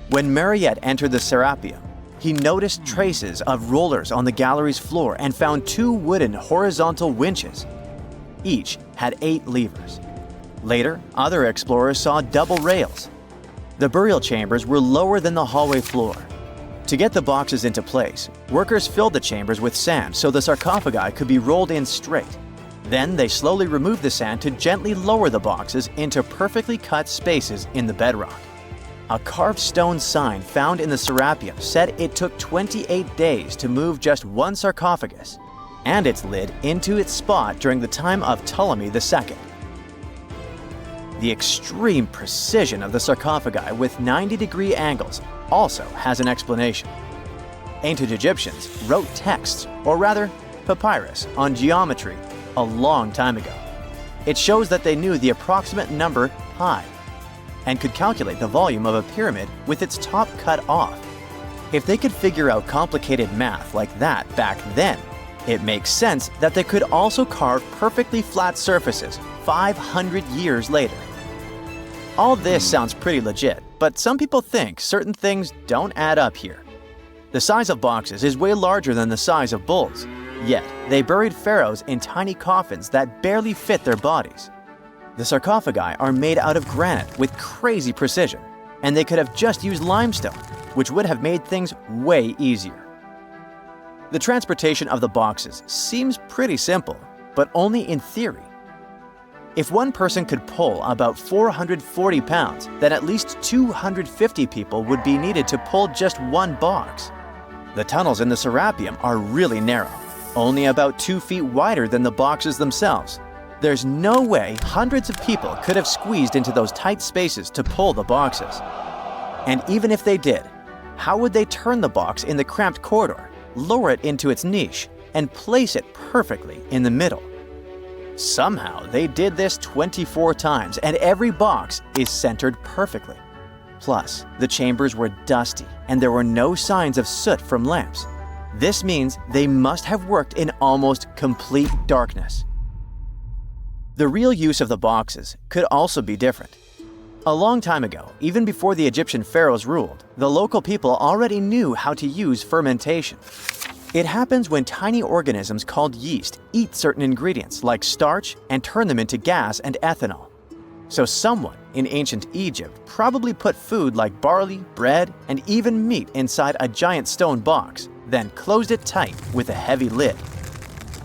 When Mariette entered the Serapeum, he noticed traces of rollers on the gallery's floor and found 2 wooden horizontal winches. Each had 8 levers. Later, other explorers saw double rails. The burial chambers were lower than the hallway floor. To get the boxes into place, workers filled the chambers with sand so the sarcophagi could be rolled in straight. Then they slowly removed the sand to gently lower the boxes into perfectly cut spaces in the bedrock. A carved stone sign found in the Serapeum said it took 28 days to move just one sarcophagus and its lid into its spot during the time of Ptolemy II. The extreme precision of the sarcophagi with 90-degree angles also has an explanation. Ancient Egyptians wrote texts, or rather, papyrus on geometry a long time ago. It shows that they knew the approximate number pi and could calculate the volume of a pyramid with its top cut off. If they could figure out complicated math like that back then, it makes sense that they could also carve perfectly flat surfaces 500 years later. All this sounds pretty legit, but some people think certain things don't add up here. The size of boxes is way larger than the size of bulls, yet they buried pharaohs in tiny coffins that barely fit their bodies. The sarcophagi are made out of granite with crazy precision, and they could have just used limestone, which would have made things way easier. The transportation of the boxes seems pretty simple, but only in theory. If one person could pull about 440 pounds, then at least 250 people would be needed to pull just one box. The tunnels in the Serapeum are really narrow, only about 2 feet wider than the boxes themselves. There's no way hundreds of people could have squeezed into those tight spaces to pull the boxes. And even if they did, how would they turn the box in the cramped corridor, lower it into its niche, and place it perfectly in the middle? Somehow they did this 24 times, and every box is centered perfectly. Plus, the chambers were dusty and there were no signs of soot from lamps. This means they must have worked in almost complete darkness. The real use of the boxes could also be different. A long time ago, even before the Egyptian pharaohs ruled, the local people already knew how to use fermentation. It happens when tiny organisms called yeast eat certain ingredients like starch and turn them into gas and ethanol. So someone in ancient Egypt probably put food like barley, bread, and even meat inside a giant stone box, then closed it tight with a heavy lid.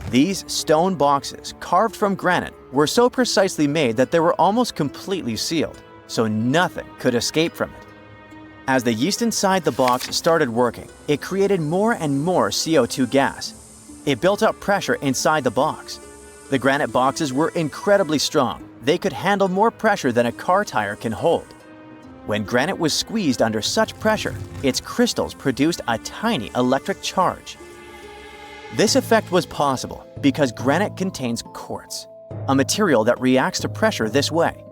These stone boxes, carved from granite, were so precisely made that they were almost completely sealed, so nothing could escape from it. As the yeast inside the box started working, it created more and more CO2 gas. It built up pressure inside the box. The granite boxes were incredibly strong. They could handle more pressure than a car tire can hold. When granite was squeezed under such pressure, its crystals produced a tiny electric charge. This effect was possible because granite contains quartz, a material that reacts to pressure this way.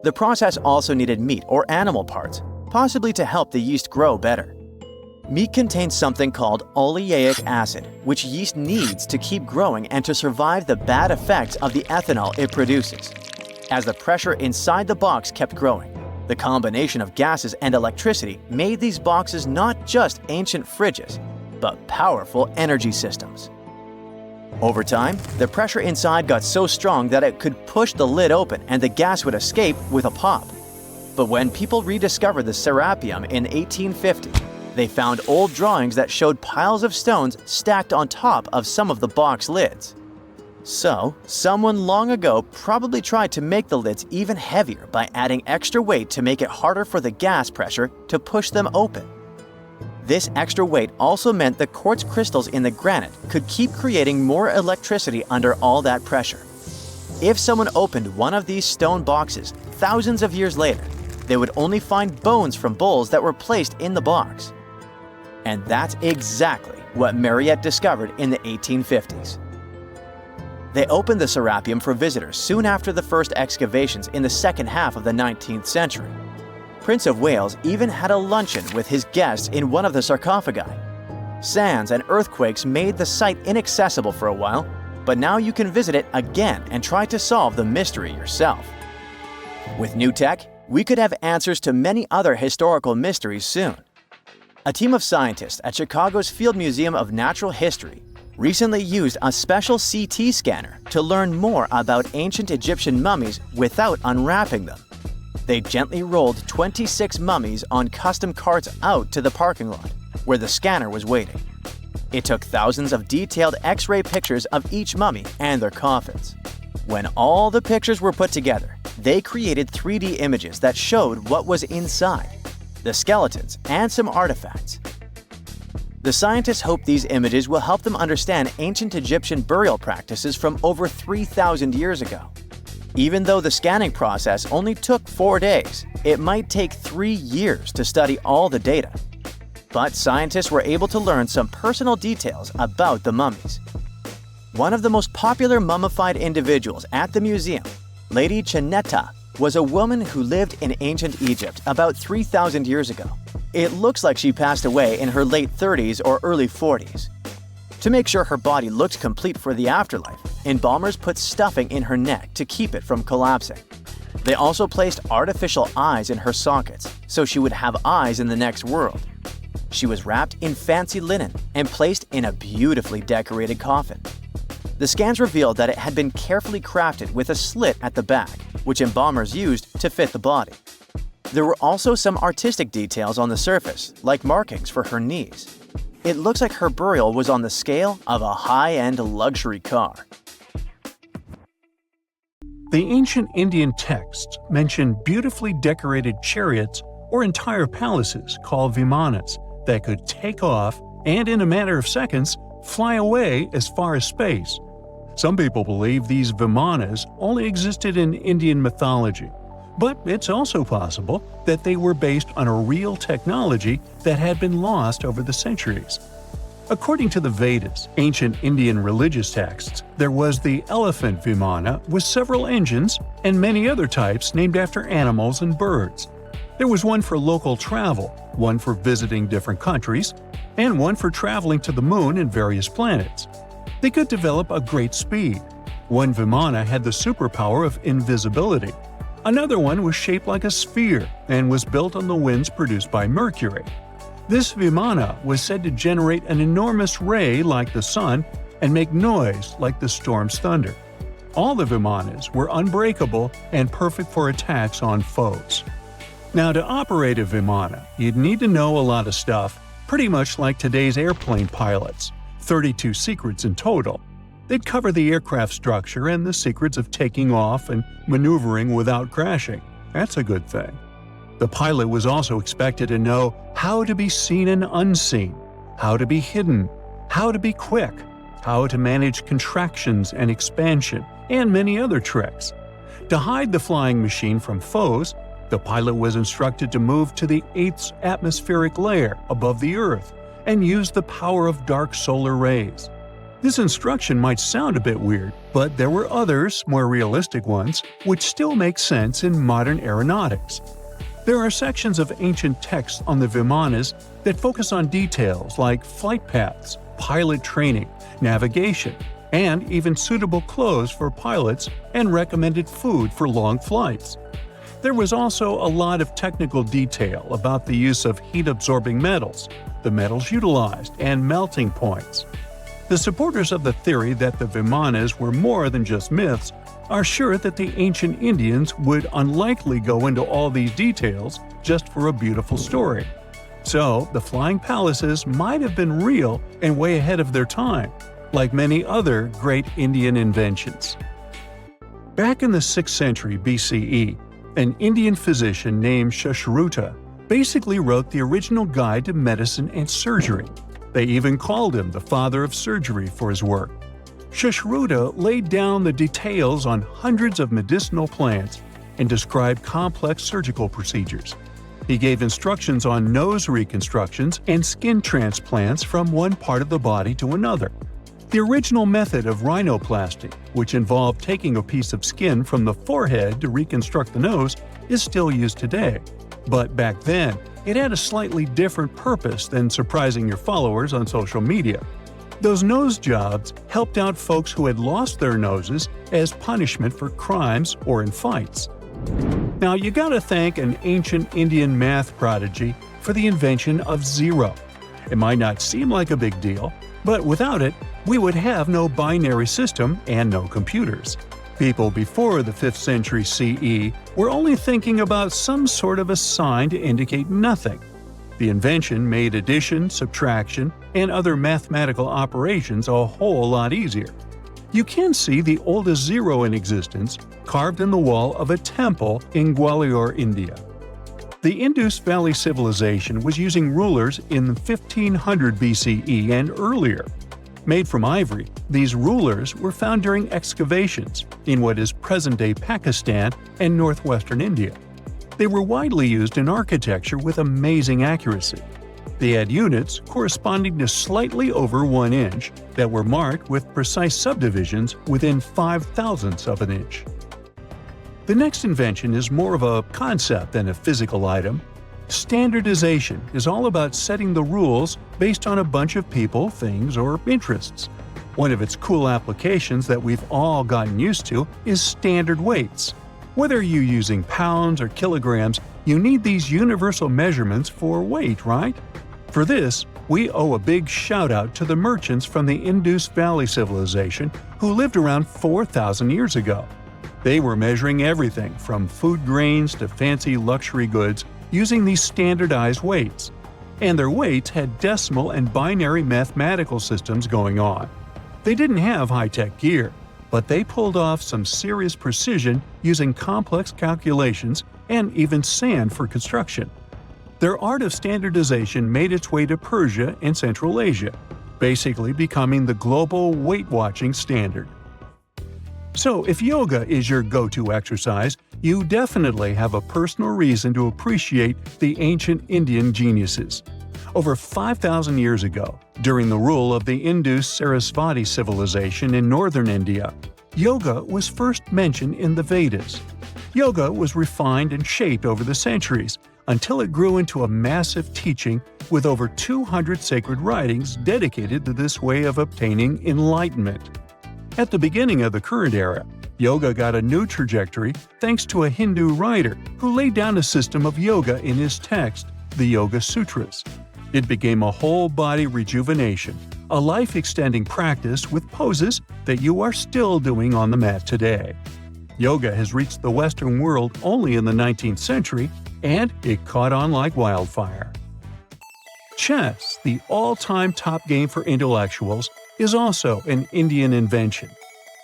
The process also needed meat or animal parts, possibly to help the yeast grow better. Meat contains something called oleic acid, which yeast needs to keep growing and to survive the bad effects of the ethanol it produces. As the pressure inside the box kept growing, the combination of gases and electricity made these boxes not just ancient fridges, but powerful energy systems. Over time, the pressure inside got so strong that it could push the lid open and the gas would escape with a pop. But when people rediscovered the Serapeum in 1850, they found old drawings that showed piles of stones stacked on top of some of the box lids. So, someone long ago probably tried to make the lids even heavier by adding extra weight to make it harder for the gas pressure to push them open. This extra weight also meant the quartz crystals in the granite could keep creating more electricity under all that pressure. If someone opened one of these stone boxes thousands of years later, they would only find bones from bulls that were placed in the box. And that's exactly what Mariette discovered in the 1850s. They opened the Serapeum for visitors soon after the first excavations in the second half of the 19th century. Prince of Wales even had a luncheon with his guests in one of the sarcophagi. Sands and earthquakes made the site inaccessible for a while, but now you can visit it again and try to solve the mystery yourself. With new tech, we could have answers to many other historical mysteries soon. A team of scientists at Chicago's Field Museum of Natural History recently used a special CT scanner to learn more about ancient Egyptian mummies without unwrapping them. They gently rolled 26 mummies on custom carts out to the parking lot, where the scanner was waiting. It took thousands of detailed X-ray pictures of each mummy and their coffins. When all the pictures were put together, they created 3D images that showed what was inside, the skeletons, and some artifacts. The scientists hope these images will help them understand ancient Egyptian burial practices from over 3,000 years ago. Even though the scanning process only took 4 days, it might take 3 years to study all the data. But scientists were able to learn some personal details about the mummies. One of the most popular mummified individuals at the museum, Lady Chineta, was a woman who lived in ancient Egypt about 3,000 years ago. It looks like she passed away in her late 30s or early 40s. To make sure her body looked complete for the afterlife, embalmers put stuffing in her neck to keep it from collapsing. They also placed artificial eyes in her sockets, so she would have eyes in the next world. She was wrapped in fancy linen and placed in a beautifully decorated coffin. The scans revealed that it had been carefully crafted with a slit at the back, which embalmers used to fit the body. There were also some artistic details on the surface, like markings for her knees. It looks like her burial was on the scale of a high-end luxury car. The ancient Indian texts mention beautifully decorated chariots or entire palaces called Vimanas that could take off and, in a matter of seconds, fly away as far as space. Some people believe these Vimanas only existed in Indian mythology, but it's also possible that they were based on a real technology that had been lost over the centuries. According to the Vedas, ancient Indian religious texts, there was the elephant Vimana with several engines and many other types named after animals and birds. There was one for local travel, one for visiting different countries, and one for traveling to the moon and various planets. They could develop a great speed. One Vimana had the superpower of invisibility. Another one was shaped like a sphere and was built on the winds produced by Mercury. This Vimana was said to generate an enormous ray like the sun and make noise like the storm's thunder. All the Vimanas were unbreakable and perfect for attacks on foes. Now, to operate a Vimana, you'd need to know a lot of stuff, pretty much like today's airplane pilots, 32 secrets in total. They'd cover the aircraft structure and the secrets of taking off and maneuvering without crashing. That's a good thing. The pilot was also expected to know how to be seen and unseen, how to be hidden, how to be quick, how to manage contractions and expansion, and many other tricks. To hide the flying machine from foes, the pilot was instructed to move to the 8th atmospheric layer above the Earth and use the power of dark solar rays. This instruction might sound a bit weird, but there were others, more realistic ones, which still make sense in modern aeronautics. There are sections of ancient texts on the Vimanas that focus on details like flight paths, pilot training, navigation, and even suitable clothes for pilots and recommended food for long flights. There was also a lot of technical detail about the use of heat-absorbing metals, the metals utilized, and melting points. The supporters of the theory that the Vimanas were more than just myths are sure that the ancient Indians would unlikely go into all these details just for a beautiful story. So, the flying palaces might have been real and way ahead of their time, like many other great Indian inventions. Back in the 6th century BCE, an Indian physician named Sushruta basically wrote the original guide to medicine and surgery. They even called him the father of surgery for his work. Sushruta laid down the details on hundreds of medicinal plants and described complex surgical procedures. He gave instructions on nose reconstructions and skin transplants from one part of the body to another. The original method of rhinoplasty, which involved taking a piece of skin from the forehead to reconstruct the nose, is still used today. But back then, it had a slightly different purpose than surprising your followers on social media. Those nose jobs helped out folks who had lost their noses as punishment for crimes or in fights. Now, you gotta thank an ancient Indian math prodigy for the invention of zero. It might not seem like a big deal, but without it, we would have no binary system and no computers. People before the 5th century CE were only thinking about some sort of a sign to indicate nothing. The invention made addition, subtraction, and other mathematical operations a whole lot easier. You can see the oldest zero in existence carved in the wall of a temple in Gwalior, India. The Indus Valley Civilization was using rulers in 1500 BCE and earlier. Made from ivory, these rulers were found during excavations in what is present-day Pakistan and northwestern India. They were widely used in architecture with amazing accuracy. They had units corresponding to slightly over 1 inch that were marked with precise subdivisions within 5/1000ths of an inch. The next invention is more of a concept than a physical item. Standardization is all about setting the rules based on a bunch of people, things, or interests. One of its cool applications that we've all gotten used to is standard weights. Whether you're using pounds or kilograms, you need these universal measurements for weight, right? For this, we owe a big shout-out to the merchants from the Indus Valley Civilization who lived around 4,000 years ago. They were measuring everything from food grains to fancy luxury goods using these standardized weights. And their weights had decimal and binary mathematical systems going on. They didn't have high-tech gear, but they pulled off some serious precision using complex calculations and even sand for construction. Their art of standardization made its way to Persia and Central Asia, basically becoming the global weight-watching standard. So if yoga is your go-to exercise, you definitely have a personal reason to appreciate the ancient Indian geniuses. Over 5,000 years ago, during the rule of the Indus-Sarasvati civilization in northern India, yoga was first mentioned in the Vedas. Yoga was refined and shaped over the centuries until it grew into a massive teaching with over 200 sacred writings dedicated to this way of obtaining enlightenment. At the beginning of the current era, yoga got a new trajectory thanks to a Hindu writer who laid down a system of yoga in his text, the Yoga Sutras. It became a whole-body rejuvenation, a life-extending practice with poses that you are still doing on the mat today. Yoga has reached the Western world only in the 19th century, and it caught on like wildfire. Chess, the all-time top game for intellectuals, is also an Indian invention.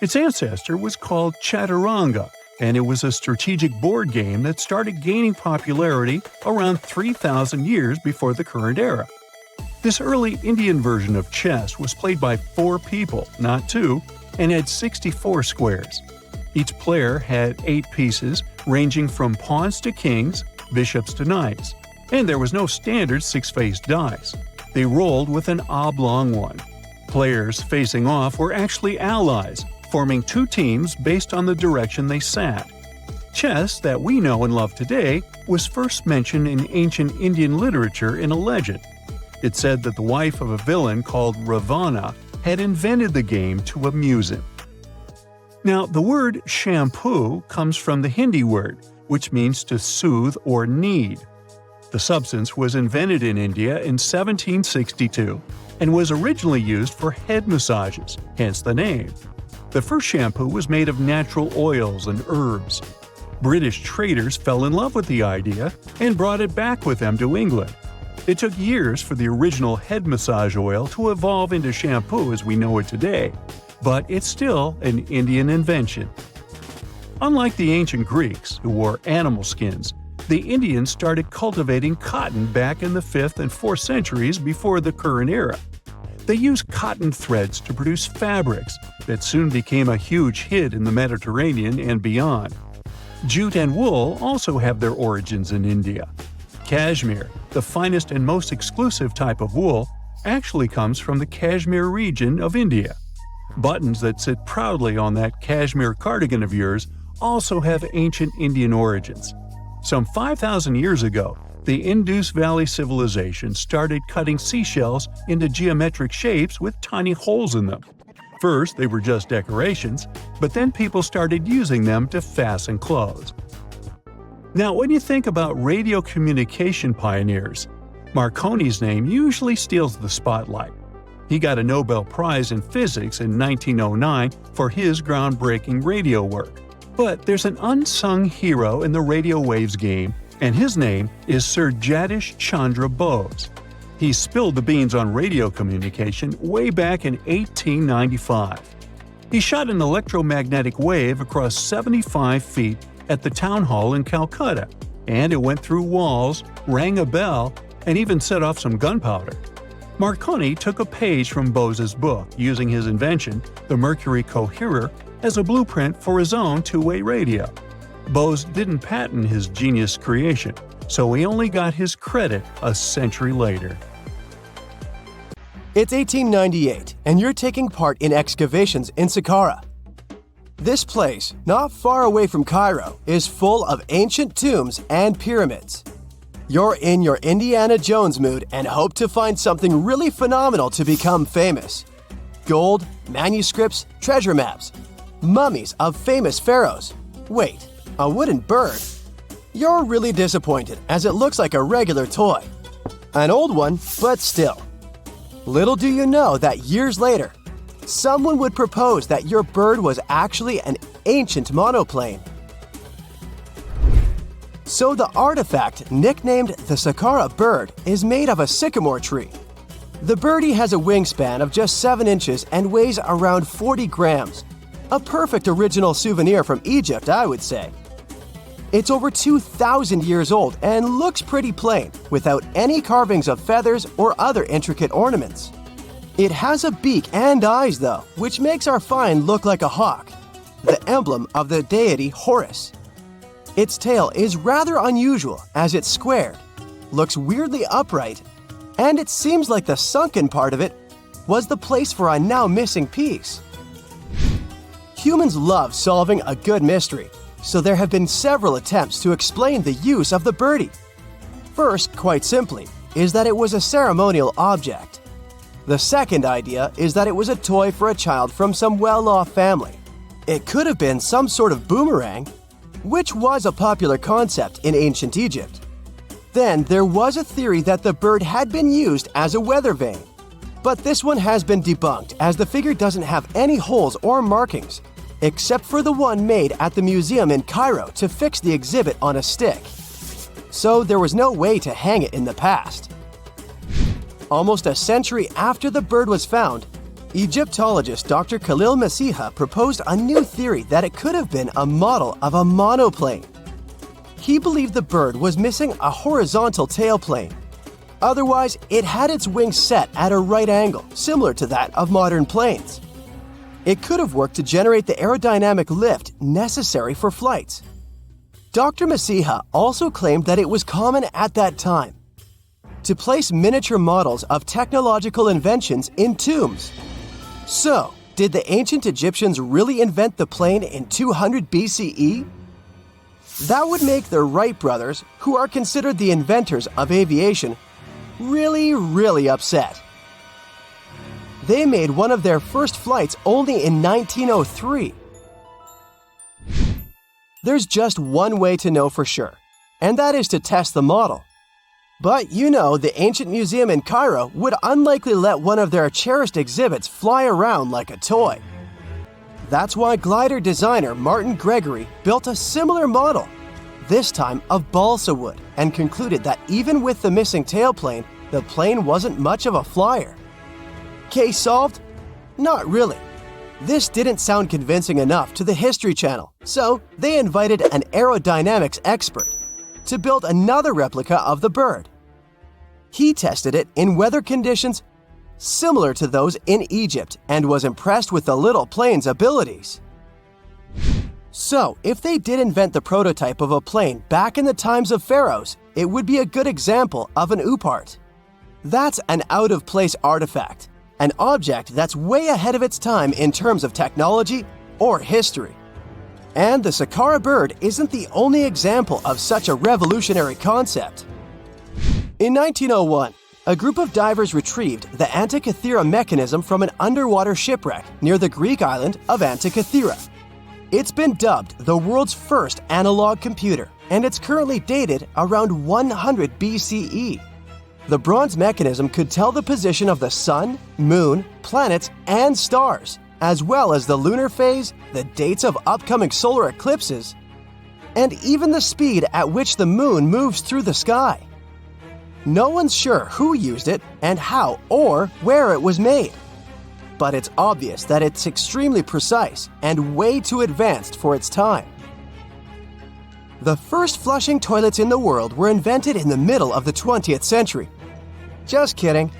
Its ancestor was called Chaturanga, and it was a strategic board game that started gaining popularity around 3,000 years before the current era. This early Indian version of chess was played by 4 people, not 2, and had 64 squares. Each player had 8 pieces, ranging from pawns to kings, bishops to knights, and there was no standard 6-faced dice. They rolled with an oblong one. Players facing off were actually allies, forming 2 teams based on the direction they sat. Chess, that we know and love today, was first mentioned in ancient Indian literature in a legend. It said that the wife of a villain called Ravana had invented the game to amuse him. Now, the word shampoo comes from the Hindi word, which means to soothe or knead. The substance was invented in India in 1762 and was originally used for head massages, hence the name. The first shampoo was made of natural oils and herbs. British traders fell in love with the idea and brought it back with them to England. It took years for the original head massage oil to evolve into shampoo as we know it today, but it's still an Indian invention. Unlike the ancient Greeks, who wore animal skins, the Indians started cultivating cotton back in the 5th and 4th centuries before the current era. They used cotton threads to produce fabrics that soon became a huge hit in the Mediterranean and beyond. Jute and wool also have their origins in India. Cashmere, the finest and most exclusive type of wool, actually comes from the Kashmir region of India. Buttons that sit proudly on that cashmere cardigan of yours also have ancient Indian origins. Some 5,000 years ago, the Indus Valley Civilization started cutting seashells into geometric shapes with tiny holes in them. First, they were just decorations, but then people started using them to fasten clothes. Now, when you think about radio communication pioneers, Marconi's name usually steals the spotlight. He got a Nobel Prize in Physics in 1909 for his groundbreaking radio work. But there's an unsung hero in the radio waves game, and his name is Sir Jagdish Chandra Bose. He spilled the beans on radio communication way back in 1895. He shot an electromagnetic wave across 75 feet at the town hall in Calcutta, and it went through walls, rang a bell, and even set off some gunpowder. Marconi took a page from Bose's book, using his invention, the Mercury Coherer, as a blueprint for his own two-way radio. Bose didn't patent his genius creation, so he only got his credit a century later. It's 1898, and you're taking part in excavations in Saqqara. This place, not far away from Cairo, is full of ancient tombs and pyramids. You're in your Indiana Jones mood and hope to find something really phenomenal to become famous. Gold, manuscripts, treasure maps, mummies of famous pharaohs. Wait, a wooden bird? You're really disappointed as it looks like a regular toy. An old one, but still. Little do you know that years later, someone would propose that your bird was actually an ancient monoplane. So the artifact, nicknamed the Saqqara Bird, is made of a sycamore tree. The birdie has a wingspan of just 7 inches and weighs around 40 grams. A perfect original souvenir from Egypt, I would say. It's over 2,000 years old and looks pretty plain, without any carvings of feathers or other intricate ornaments. It has a beak and eyes though, which makes our find look like a hawk, the emblem of the deity Horus. Its tail is rather unusual as it's squared, looks weirdly upright, and it seems like the sunken part of it was the place for a now missing piece. Humans love solving a good mystery, so there have been several attempts to explain the use of the birdie. First, quite simply, is that it was a ceremonial object. The second idea is that it was a toy for a child from some well-off family. It could have been some sort of boomerang, which was a popular concept in ancient Egypt. Then there was a theory that the bird had been used as a weather vane. But this one has been debunked as the figure doesn't have any holes or markings, except for the one made at the museum in Cairo to fix the exhibit on a stick. So there was no way to hang it in the past. Almost a century after the bird was found, Egyptologist Dr. Khalil Masiha proposed a new theory that it could have been a model of a monoplane. He believed the bird was missing a horizontal tailplane. Otherwise, it had its wings set at a right angle, similar to that of modern planes. It could have worked to generate the aerodynamic lift necessary for flights. Dr. Masiha also claimed that it was common at that time to place miniature models of technological inventions in tombs. So, did the ancient Egyptians really invent the plane in 200 BCE? That would make the Wright brothers, who are considered the inventors of aviation, really upset. They made one of their first flights only in 1903. There's just one way to know for sure, and that is to test the model. But you know, the ancient museum in Cairo would unlikely let one of their cherished exhibits fly around like a toy. That's why glider designer Martin Gregory built a similar model, this time of balsa wood, and concluded that even with the missing tailplane, the plane wasn't much of a flyer. Case solved? Not really. This didn't sound convincing enough to the History Channel, so they invited an aerodynamics expert to build another replica of the bird. He tested it in weather conditions similar to those in Egypt and was impressed with the little plane's abilities. So, if they did invent the prototype of a plane back in the times of pharaohs, it would be a good example of an oupart. That's an out-of-place artifact, an object that's way ahead of its time in terms of technology or history. And the Saqqara Bird isn't the only example of such a revolutionary concept. In 1901, a group of divers retrieved the Antikythera mechanism from an underwater shipwreck near the Greek island of Antikythera. It's been dubbed the world's first analog computer, and it's currently dated around 100 BCE. The bronze mechanism could tell the position of the sun, moon, planets, and stars, as well as the lunar phase, the dates of upcoming solar eclipses, and even the speed at which the moon moves through the sky. No one's sure who used it and how or where it was made, but it's obvious that it's extremely precise and way too advanced for its time. The first flushing toilets in the world were invented in the middle of the 20th century. Just kidding.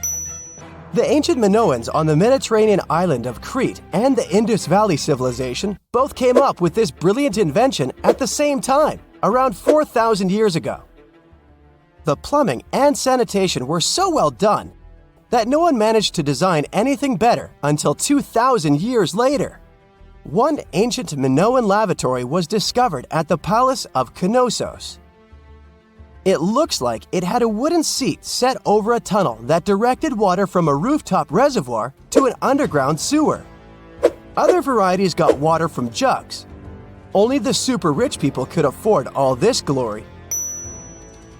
The ancient Minoans on the Mediterranean island of Crete and the Indus Valley civilization both came up with this brilliant invention at the same time, around 4,000 years ago. The plumbing and sanitation were so well done that no one managed to design anything better until 2,000 years later. One ancient Minoan lavatory was discovered at the Palace of Knossos. It looks like it had a wooden seat set over a tunnel that directed water from a rooftop reservoir to an underground sewer. Other varieties got water from jugs. Only the super rich people could afford all this glory.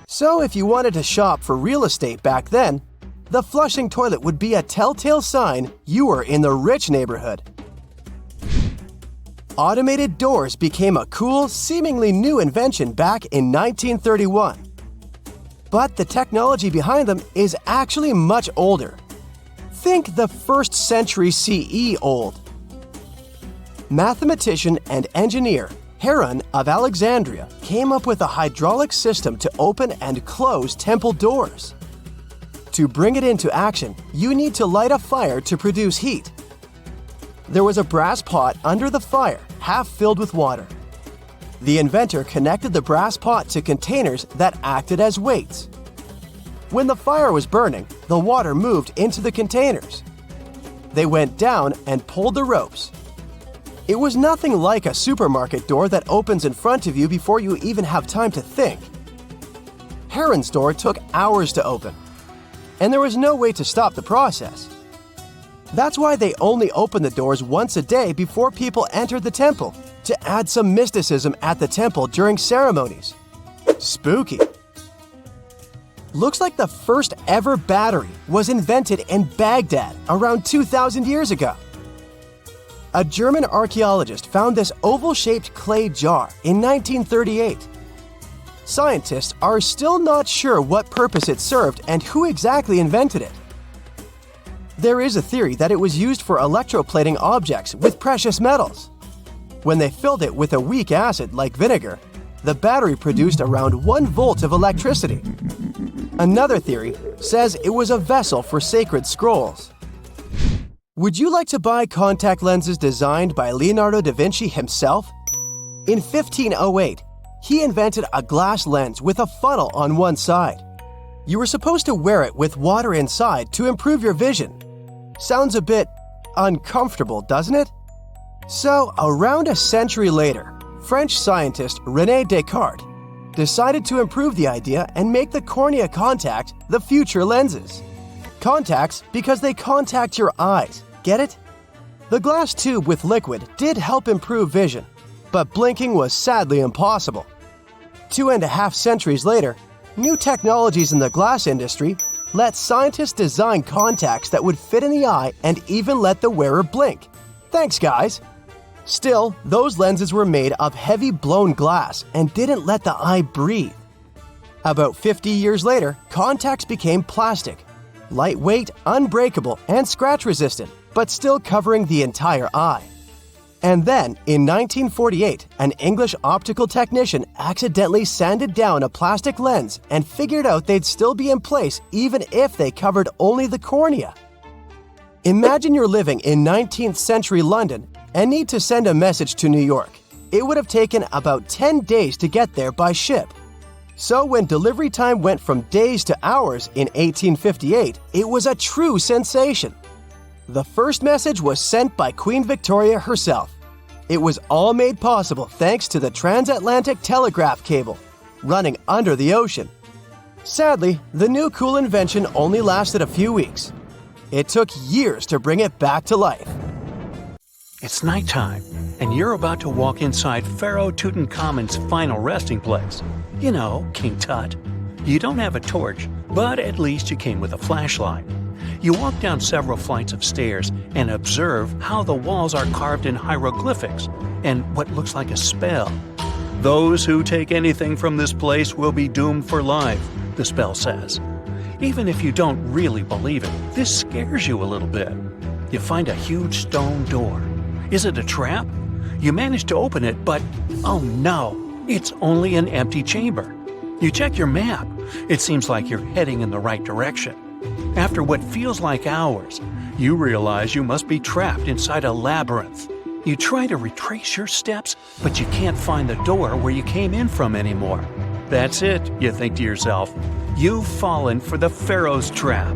So if you wanted to shop for real estate back then, the flushing toilet would be a telltale sign you were in the rich neighborhood. Automated doors became a cool, seemingly new invention back in 1931. But the technology behind them is actually much older. Think the 1st century CE old. Mathematician and engineer Heron of Alexandria came up with a hydraulic system to open and close temple doors. To bring it into action, you need to light a fire to produce heat. There was a brass pot under the fire, half filled with water. The inventor connected the brass pot to containers that acted as weights. When the fire was burning, the water moved into the containers. They went down and pulled the ropes. It was nothing like a supermarket door that opens in front of you before you even have time to think. Heron's door took hours to open, and there was no way to stop the process. That's why they only opened the doors once a day before people entered the temple, to add some mysticism at the temple during ceremonies. Spooky. Looks like the first ever battery was invented in Baghdad around 2,000 years ago. A German archaeologist found this oval-shaped clay jar in 1938. Scientists are still not sure what purpose it served and who exactly invented it. There is a theory that it was used for electroplating objects with precious metals. When they filled it with a weak acid like vinegar, the battery produced around 1 volt of electricity. Another theory says it was a vessel for sacred scrolls. Would you like to buy contact lenses designed by Leonardo da Vinci himself? In 1508, he invented a glass lens with a funnel on one side. You were supposed to wear it with water inside to improve your vision. Sounds a bit uncomfortable, doesn't it? So, around a century later, French scientist René Descartes decided to improve the idea and make the cornea contact the future lenses. Contacts because they contact your eyes, get it? The glass tube with liquid did help improve vision, but blinking was sadly impossible. 2.5 centuries later, new technologies in the glass industry let scientists design contacts that would fit in the eye and even let the wearer blink. Thanks, guys! Still, those lenses were made of heavy blown glass and didn't let the eye breathe. About 50 years later, contacts became plastic, lightweight, unbreakable, and scratch-resistant, but still covering the entire eye. And then, in 1948, an English optical technician accidentally sanded down a plastic lens and figured out they'd still be in place even if they covered only the cornea. Imagine you're living in 19th century London and need to send a message to New York. It would have taken about 10 days to get there by ship. So when delivery time went from days to hours in 1858, it was a true sensation. The first message was sent by Queen Victoria herself. It was all made possible thanks to the Transatlantic telegraph cable, running under the ocean. Sadly, the new cool invention only lasted a few weeks. It took years to bring it back to life. It's nighttime, and you're about to walk inside Pharaoh Tutankhamun's final resting place. You know, King Tut. You don't have a torch, but at least you came with a flashlight. You walk down several flights of stairs and observe how the walls are carved in hieroglyphics and what looks like a spell. Those who take anything from this place will be doomed for life, the spell says. Even if you don't really believe it, this scares you a little bit. You find a huge stone door. Is it a trap? You manage to open it, but oh no, it's only an empty chamber. You check your map. It seems like you're heading in the right direction. After what feels like hours, you realize you must be trapped inside a labyrinth. You try to retrace your steps, but you can't find the door where you came in from anymore. That's it, you think to yourself. You've fallen for the Pharaoh's trap.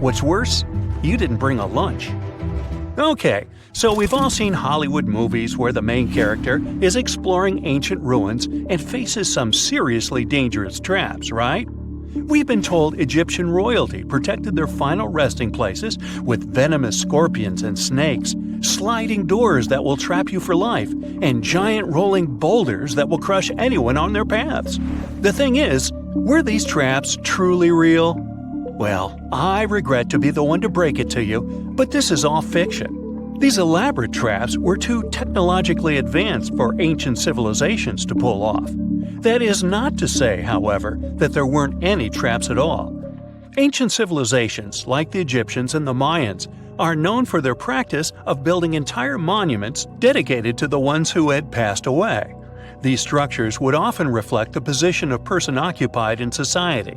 What's worse, you didn't bring a lunch. Okay, so we've all seen Hollywood movies where the main character is exploring ancient ruins and faces some seriously dangerous traps, right? We've been told Egyptian royalty protected their final resting places with venomous scorpions and snakes, sliding doors that will trap you for life, and giant rolling boulders that will crush anyone on their paths. The thing is, were these traps truly real? Well, I regret to be the one to break it to you, but this is all fiction. These elaborate traps were too technologically advanced for ancient civilizations to pull off. That is not to say, however, that there weren't any traps at all. Ancient civilizations, like the Egyptians and the Mayans, are known for their practice of building entire monuments dedicated to the ones who had passed away. These structures would often reflect the position of person occupied in society.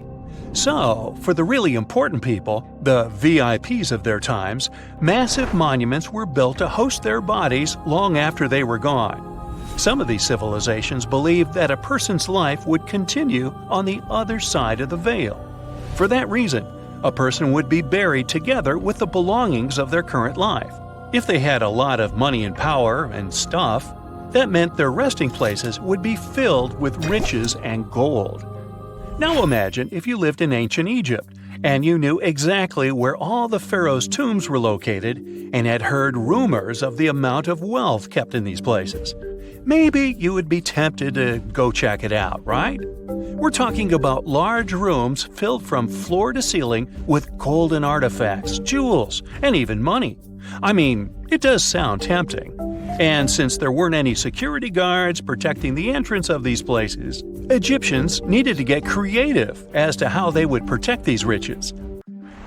So, for the really important people, the VIPs of their times, massive monuments were built to host their bodies long after they were gone. Some of these civilizations believed that a person's life would continue on the other side of the veil. For that reason, a person would be buried together with the belongings of their current life. If they had a lot of money and power and stuff, that meant their resting places would be filled with riches and gold. Now imagine if you lived in ancient Egypt and you knew exactly where all the pharaohs' tombs were located and had heard rumors of the amount of wealth kept in these places. Maybe you would be tempted to go check it out, right? We're talking about large rooms filled from floor to ceiling with golden artifacts, jewels, and even money. I mean, it does sound tempting. And since there weren't any security guards protecting the entrance of these places, Egyptians needed to get creative as to how they would protect these riches.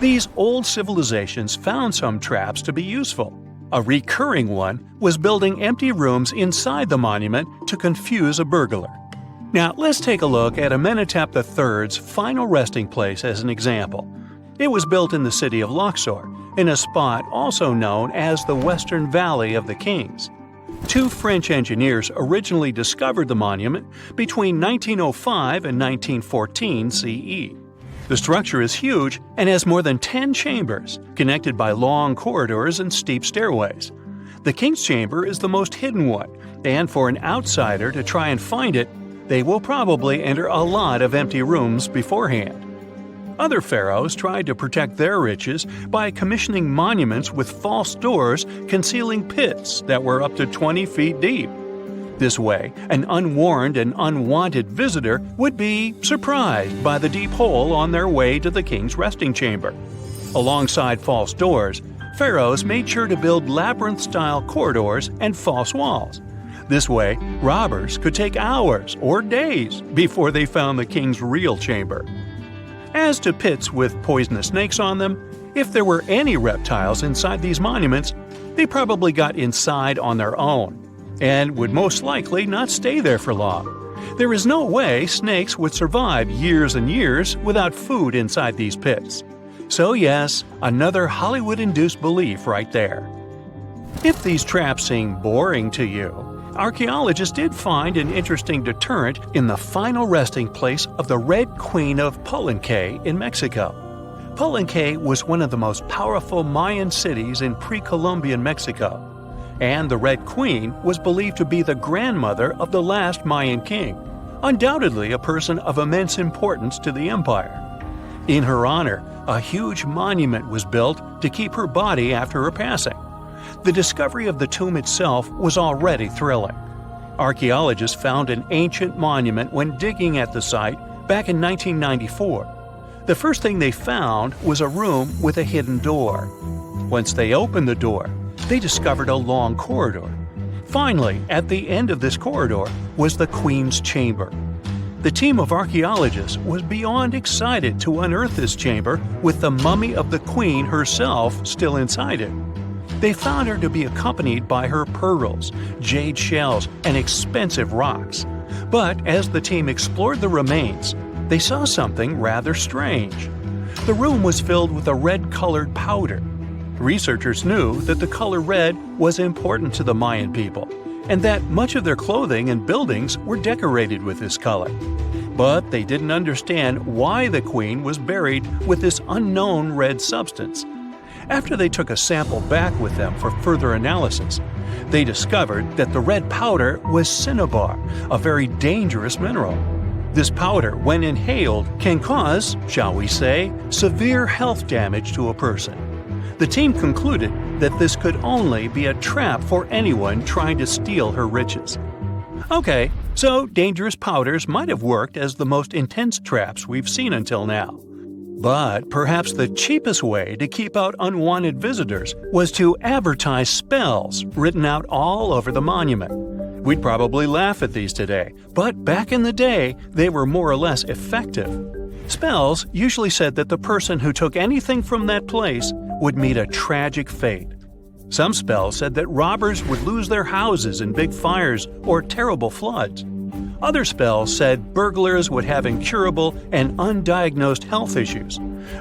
These old civilizations found some traps to be useful. A recurring one was building empty rooms inside the monument to confuse a burglar. Now, let's take a look at Amenhotep III's final resting place as an example. It was built in the city of Luxor, in a spot also known as the Western Valley of the Kings. Two French engineers originally discovered the monument between 1905 and 1914 CE. The structure is huge and has more than 10 chambers, connected by long corridors and steep stairways. The King's Chamber is the most hidden one, and for an outsider to try and find it, they will probably enter a lot of empty rooms beforehand. Other pharaohs tried to protect their riches by commissioning monuments with false doors concealing pits that were up to 20 feet deep. This way, an unwarned and unwanted visitor would be surprised by the deep hole on their way to the king's resting chamber. Alongside false doors, pharaohs made sure to build labyrinth-style corridors and false walls. This way, robbers could take hours or days before they found the king's real chamber. As to pits with poisonous snakes on them, if there were any reptiles inside these monuments, they probably got inside on their own and would most likely not stay there for long. There is no way snakes would survive years and years without food inside these pits. So yes, another Hollywood-induced belief right there. If these traps seem boring to you, archaeologists did find an interesting deterrent in the final resting place of the Red Queen of Palenque in Mexico. Palenque was one of the most powerful Mayan cities in pre-Columbian Mexico, and the Red Queen was believed to be the grandmother of the last Mayan king, undoubtedly a person of immense importance to the empire. In her honor, a huge monument was built to keep her body after her passing. The discovery of the tomb itself was already thrilling. Archaeologists found an ancient monument when digging at the site back in 1994. The first thing they found was a room with a hidden door. Once they opened the door, they discovered a long corridor. Finally, at the end of this corridor was the Queen's chamber. The team of archaeologists was beyond excited to unearth this chamber with the mummy of the Queen herself still inside it. They found her to be accompanied by her pearls, jade shells, and expensive rocks. But as the team explored the remains, they saw something rather strange. The room was filled with a red-colored powder. Researchers knew that the color red was important to the Mayan people, and that much of their clothing and buildings were decorated with this color. but they didn't understand why the queen was buried with this unknown red substance. After they took a sample back with them for further analysis, they discovered that the red powder was cinnabar, a very dangerous mineral. This powder, when inhaled, can cause, shall we say, severe health damage to a person. The team concluded that this could only be a trap for anyone trying to steal her riches. Okay, so dangerous powders might have worked as the most intense traps we've seen until now. But perhaps the cheapest way to keep out unwanted visitors was to advertise spells written out all over the monument. We'd probably laugh at these today, but back in the day, they were more or less effective. Spells usually said that the person who took anything from that place would meet a tragic fate. Some spells said that robbers would lose their houses in big fires or terrible floods. Other spells said burglars would have incurable and undiagnosed health issues,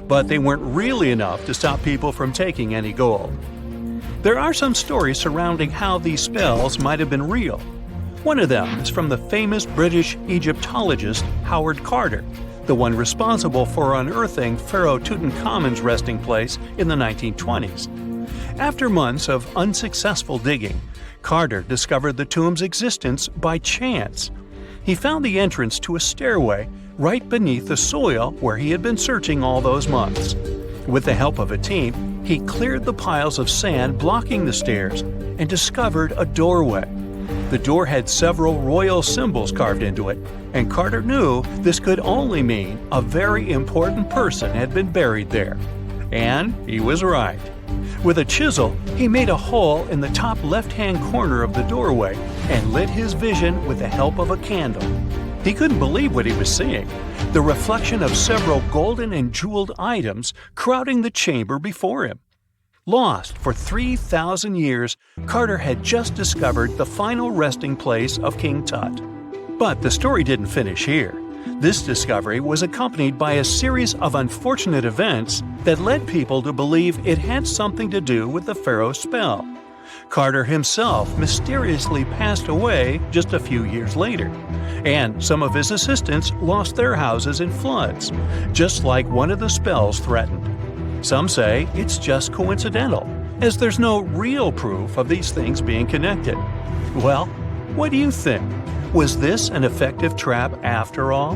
but they weren't really enough to stop people from taking any gold. There are some stories surrounding how these spells might have been real. One of them is from the famous British Egyptologist Howard Carter, the one responsible for unearthing Pharaoh Tutankhamun's resting place in the 1920s. After months of unsuccessful digging, Carter discovered the tomb's existence by chance. He found the entrance to a stairway right beneath the soil where he had been searching all those months. With the help of a team, he cleared the piles of sand blocking the stairs and discovered a doorway. The door had several royal symbols carved into it, and Carter knew this could only mean a very important person had been buried there. And he was right. With a chisel, he made a hole in the top left-hand corner of the doorway and lit his vision with the help of a candle. He couldn't believe what he was seeing, the reflection of several golden and jeweled items crowding the chamber before him. Lost for 3,000 years, Carter had just discovered the final resting place of King Tut. But the story didn't finish here. This discovery was accompanied by a series of unfortunate events that led people to believe it had something to do with the Pharaoh's spell. Carter himself mysteriously passed away just a few years later, and some of his assistants lost their houses in floods, just like one of the spells threatened. Some say it's just coincidental, as there's no real proof of these things being connected. Well, what do you think? Was this an effective trap after all?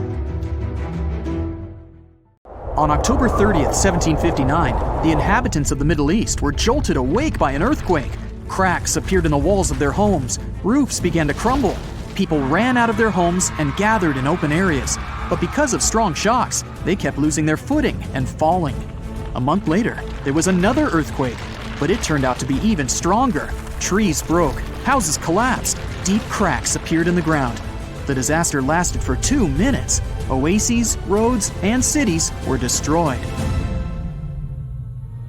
On October 30th, 1759, the inhabitants of the Middle East were jolted awake by an earthquake. Cracks appeared in the walls of their homes, roofs began to crumble. People ran out of their homes and gathered in open areas. But because of strong shocks, they kept losing their footing and falling. A month later, there was another earthquake, but it turned out to be even stronger. Trees broke, houses collapsed, deep cracks appeared in the ground. The disaster lasted for 2 minutes. Oases, roads, and cities were destroyed.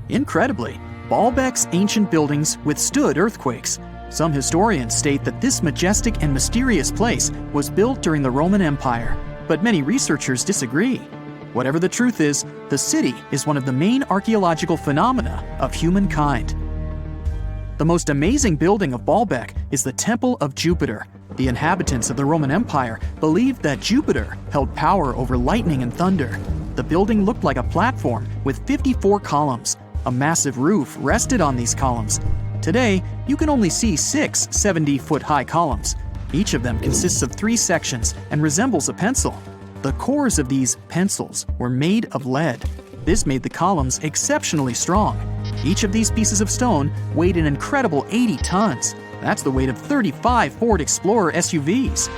Incredibly, Baalbek's ancient buildings withstood earthquakes. Some historians state that this majestic and mysterious place was built during the Roman Empire, but many researchers disagree. Whatever the truth is, the city is one of the main archaeological phenomena of humankind. The most amazing building of Baalbek is the Temple of Jupiter. The inhabitants of the Roman Empire believed that Jupiter held power over lightning and thunder. The building looked like a platform with 54 columns. A massive roof rested on these columns. Today, you can only see 6 70-foot-high columns. Each of them consists of 3 sections and resembles a pencil. The cores of these pencils were made of lead. This made the columns exceptionally strong. Each of these pieces of stone weighed an incredible 80 tons. That's the weight of 35 Ford Explorer SUVs.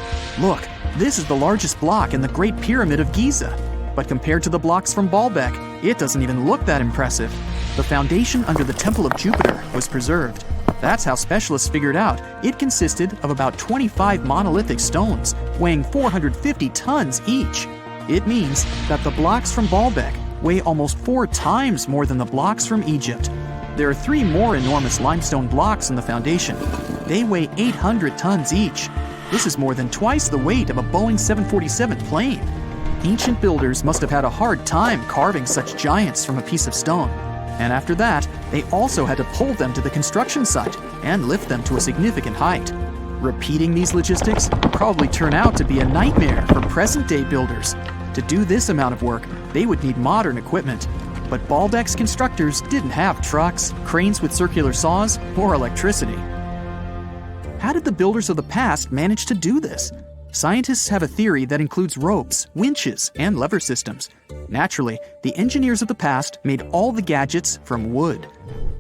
Look, this is the largest block in the Great Pyramid of Giza. But compared to the blocks from Baalbek, it doesn't even look that impressive. The foundation under the Temple of Jupiter was preserved. That's how specialists figured out it consisted of about 25 monolithic stones, weighing 450 tons each. It means that the blocks from Baalbek weigh almost 4 times more than the blocks from Egypt. There are 3 more enormous limestone blocks in the foundation. They weigh 800 tons each. This is more than twice the weight of a Boeing 747 plane. Ancient builders must have had a hard time carving such giants from a piece of stone. And after that, they also had to pull them to the construction site and lift them to a significant height. Repeating these logistics would probably turn out to be a nightmare for present-day builders. To do this amount of work, they would need modern equipment. But Baalbek's constructors didn't have trucks, cranes with circular saws, or electricity. How did the builders of the past manage to do this? Scientists have a theory that includes ropes, winches, and lever systems. Naturally, the engineers of the past made all the gadgets from wood.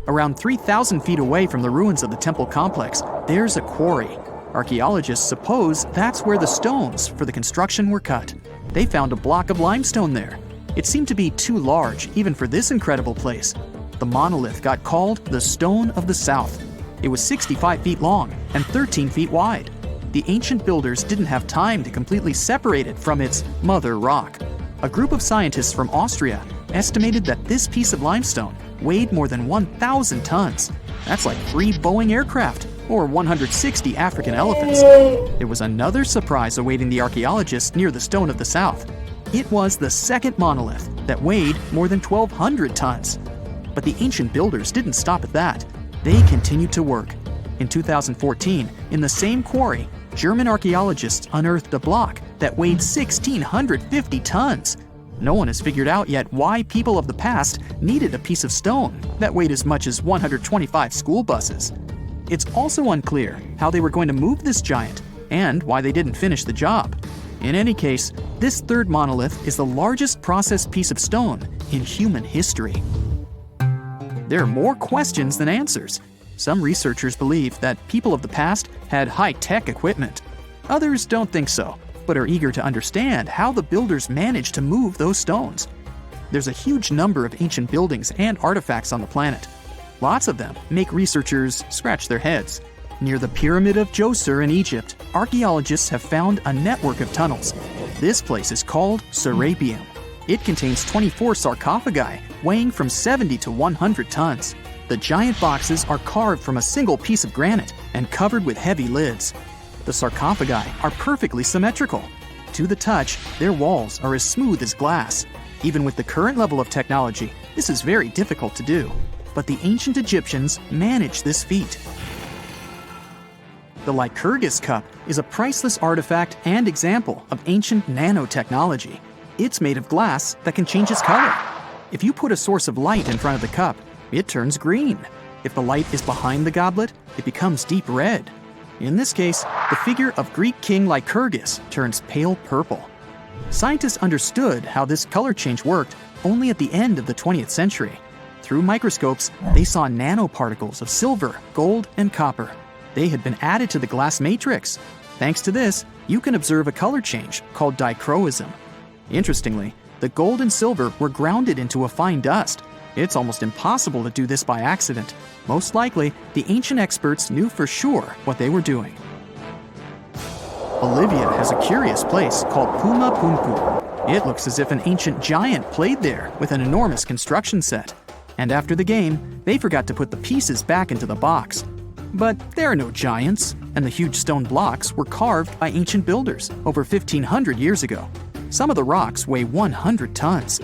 Around 3,000 feet away from the ruins of the temple complex, there's a quarry. Archaeologists suppose that's where the stones for the construction were cut. They found a block of limestone there. It seemed to be too large even for this incredible place. The monolith got called the Stone of the South. It was 65 feet long and 13 feet wide. The ancient builders didn't have time to completely separate it from its mother rock. A group of scientists from Austria estimated that this piece of limestone weighed more than 1,000 tons. That's like 3 Boeing aircraft or 160 African elephants. There was another surprise awaiting the archaeologists near the Stone of the South. It was the second monolith that weighed more than 1,200 tons. But the ancient builders didn't stop at that. They continued to work. In 2014, in the same quarry, German archaeologists unearthed a block that weighed 1,650 tons. No one has figured out yet why people of the past needed a piece of stone that weighed as much as 125 school buses. It's also unclear how they were going to move this giant and why they didn't finish the job. In any case, this third monolith is the largest processed piece of stone in human history. There are more questions than answers. Some researchers believe that people of the past had high-tech equipment. Others don't think so, but are eager to understand how the builders managed to move those stones. There's a huge number of ancient buildings and artifacts on the planet. Lots of them make researchers scratch their heads. Near the Pyramid of Djoser in Egypt, archaeologists have found a network of tunnels. This place is called Serapeum. It contains 24 sarcophagi weighing from 70 to 100 tons. The giant boxes are carved from a single piece of granite and covered with heavy lids. The sarcophagi are perfectly symmetrical. To the touch, their walls are as smooth as glass. Even with the current level of technology, this is very difficult to do. But the ancient Egyptians managed this feat. The Lycurgus cup is a priceless artifact and example of ancient nanotechnology. It's made of glass that can change its color. If you put a source of light in front of the cup, it turns green. If the light is behind the goblet, it becomes deep red. In this case, the figure of Greek king Lycurgus turns pale purple. Scientists understood how this color change worked only at the end of the 20th century. Through microscopes, they saw nanoparticles of silver, gold, and copper. They had been added to the glass matrix. Thanks to this, you can observe a color change called dichroism. Interestingly, the gold and silver were grounded into a fine dust. It's almost impossible to do this by accident. Most likely, the ancient experts knew for sure what they were doing. Bolivia has a curious place called Puma Punku. It looks as if an ancient giant played there with an enormous construction set. And after the game, they forgot to put the pieces back into the box. But there are no giants, and the huge stone blocks were carved by ancient builders over 1,500 years ago. Some of the rocks weigh 100 tons.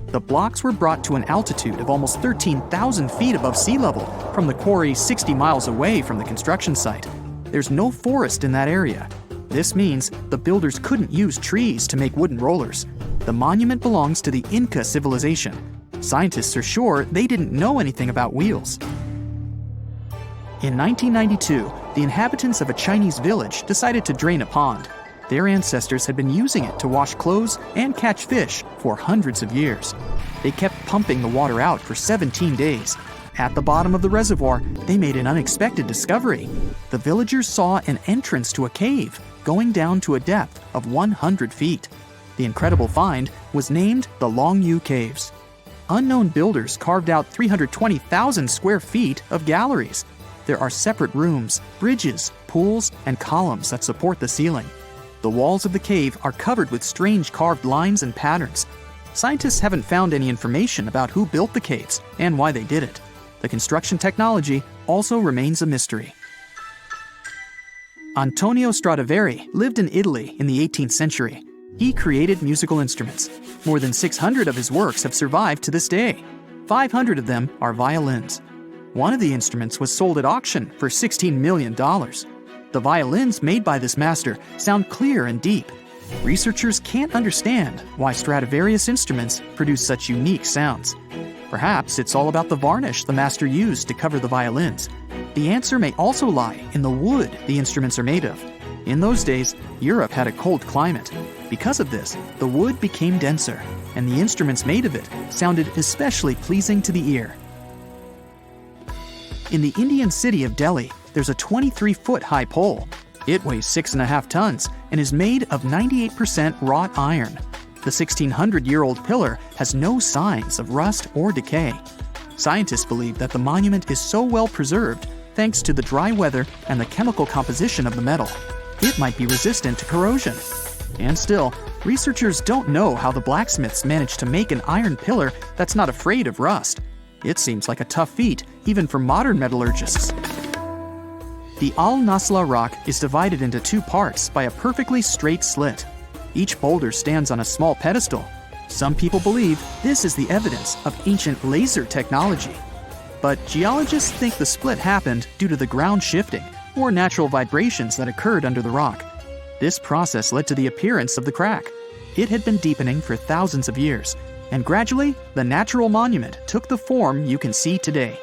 The blocks were brought to an altitude of almost 13,000 feet above sea level from the quarry 60 miles away from the construction site. There's no forest in that area. This means the builders couldn't use trees to make wooden rollers. The monument belongs to the Inca civilization. Scientists are sure they didn't know anything about wheels. In 1992, the inhabitants of a Chinese village decided to drain a pond. Their ancestors had been using it to wash clothes and catch fish for hundreds of years. They kept pumping the water out for 17 days. At the bottom of the reservoir, they made an unexpected discovery. The villagers saw an entrance to a cave going down to a depth of 100 feet. The incredible find was named the Longyou Caves. Unknown builders carved out 320,000 square feet of galleries. There are separate rooms, bridges, pools, and columns that support the ceiling. The walls of the cave are covered with strange carved lines and patterns. Scientists haven't found any information about who built the caves and why they did it. The construction technology also remains a mystery. Antonio Stradivari lived in Italy in the 18th century. He created musical instruments. More than 600 of his works have survived to this day. 500 of them are violins. One of the instruments was sold at auction for $16 million. The The violins made by this master sound clear and deep. Researchers can't understand why Stradivarius instruments produce such unique sounds. Perhaps it's all about the varnish the master used to cover the violins. The answer may also lie in the wood the instruments are made of. In those days, Europe had a cold climate. Because of this, the wood became denser, and the instruments made of it sounded especially pleasing to the ear. In the Indian city of Delhi, there's a 23-foot high pole. It weighs 6.5 tons and is made of 98% wrought iron. The 1,600-year-old pillar has no signs of rust or decay. Scientists believe that the monument is so well preserved thanks to the dry weather and the chemical composition of the metal. It might be resistant to corrosion. And still, researchers don't know how the blacksmiths managed to make an iron pillar that's not afraid of rust. It seems like a tough feat, even for modern metallurgists. The Al-Nasla rock is divided into 2 parts by a perfectly straight slit. Each boulder stands on a small pedestal. Some people believe this is the evidence of ancient laser technology. But geologists think the split happened due to the ground shifting or natural vibrations that occurred under the rock. This process led to the appearance of the crack. It had been deepening for thousands of years, and gradually, the natural monument took the form you can see today.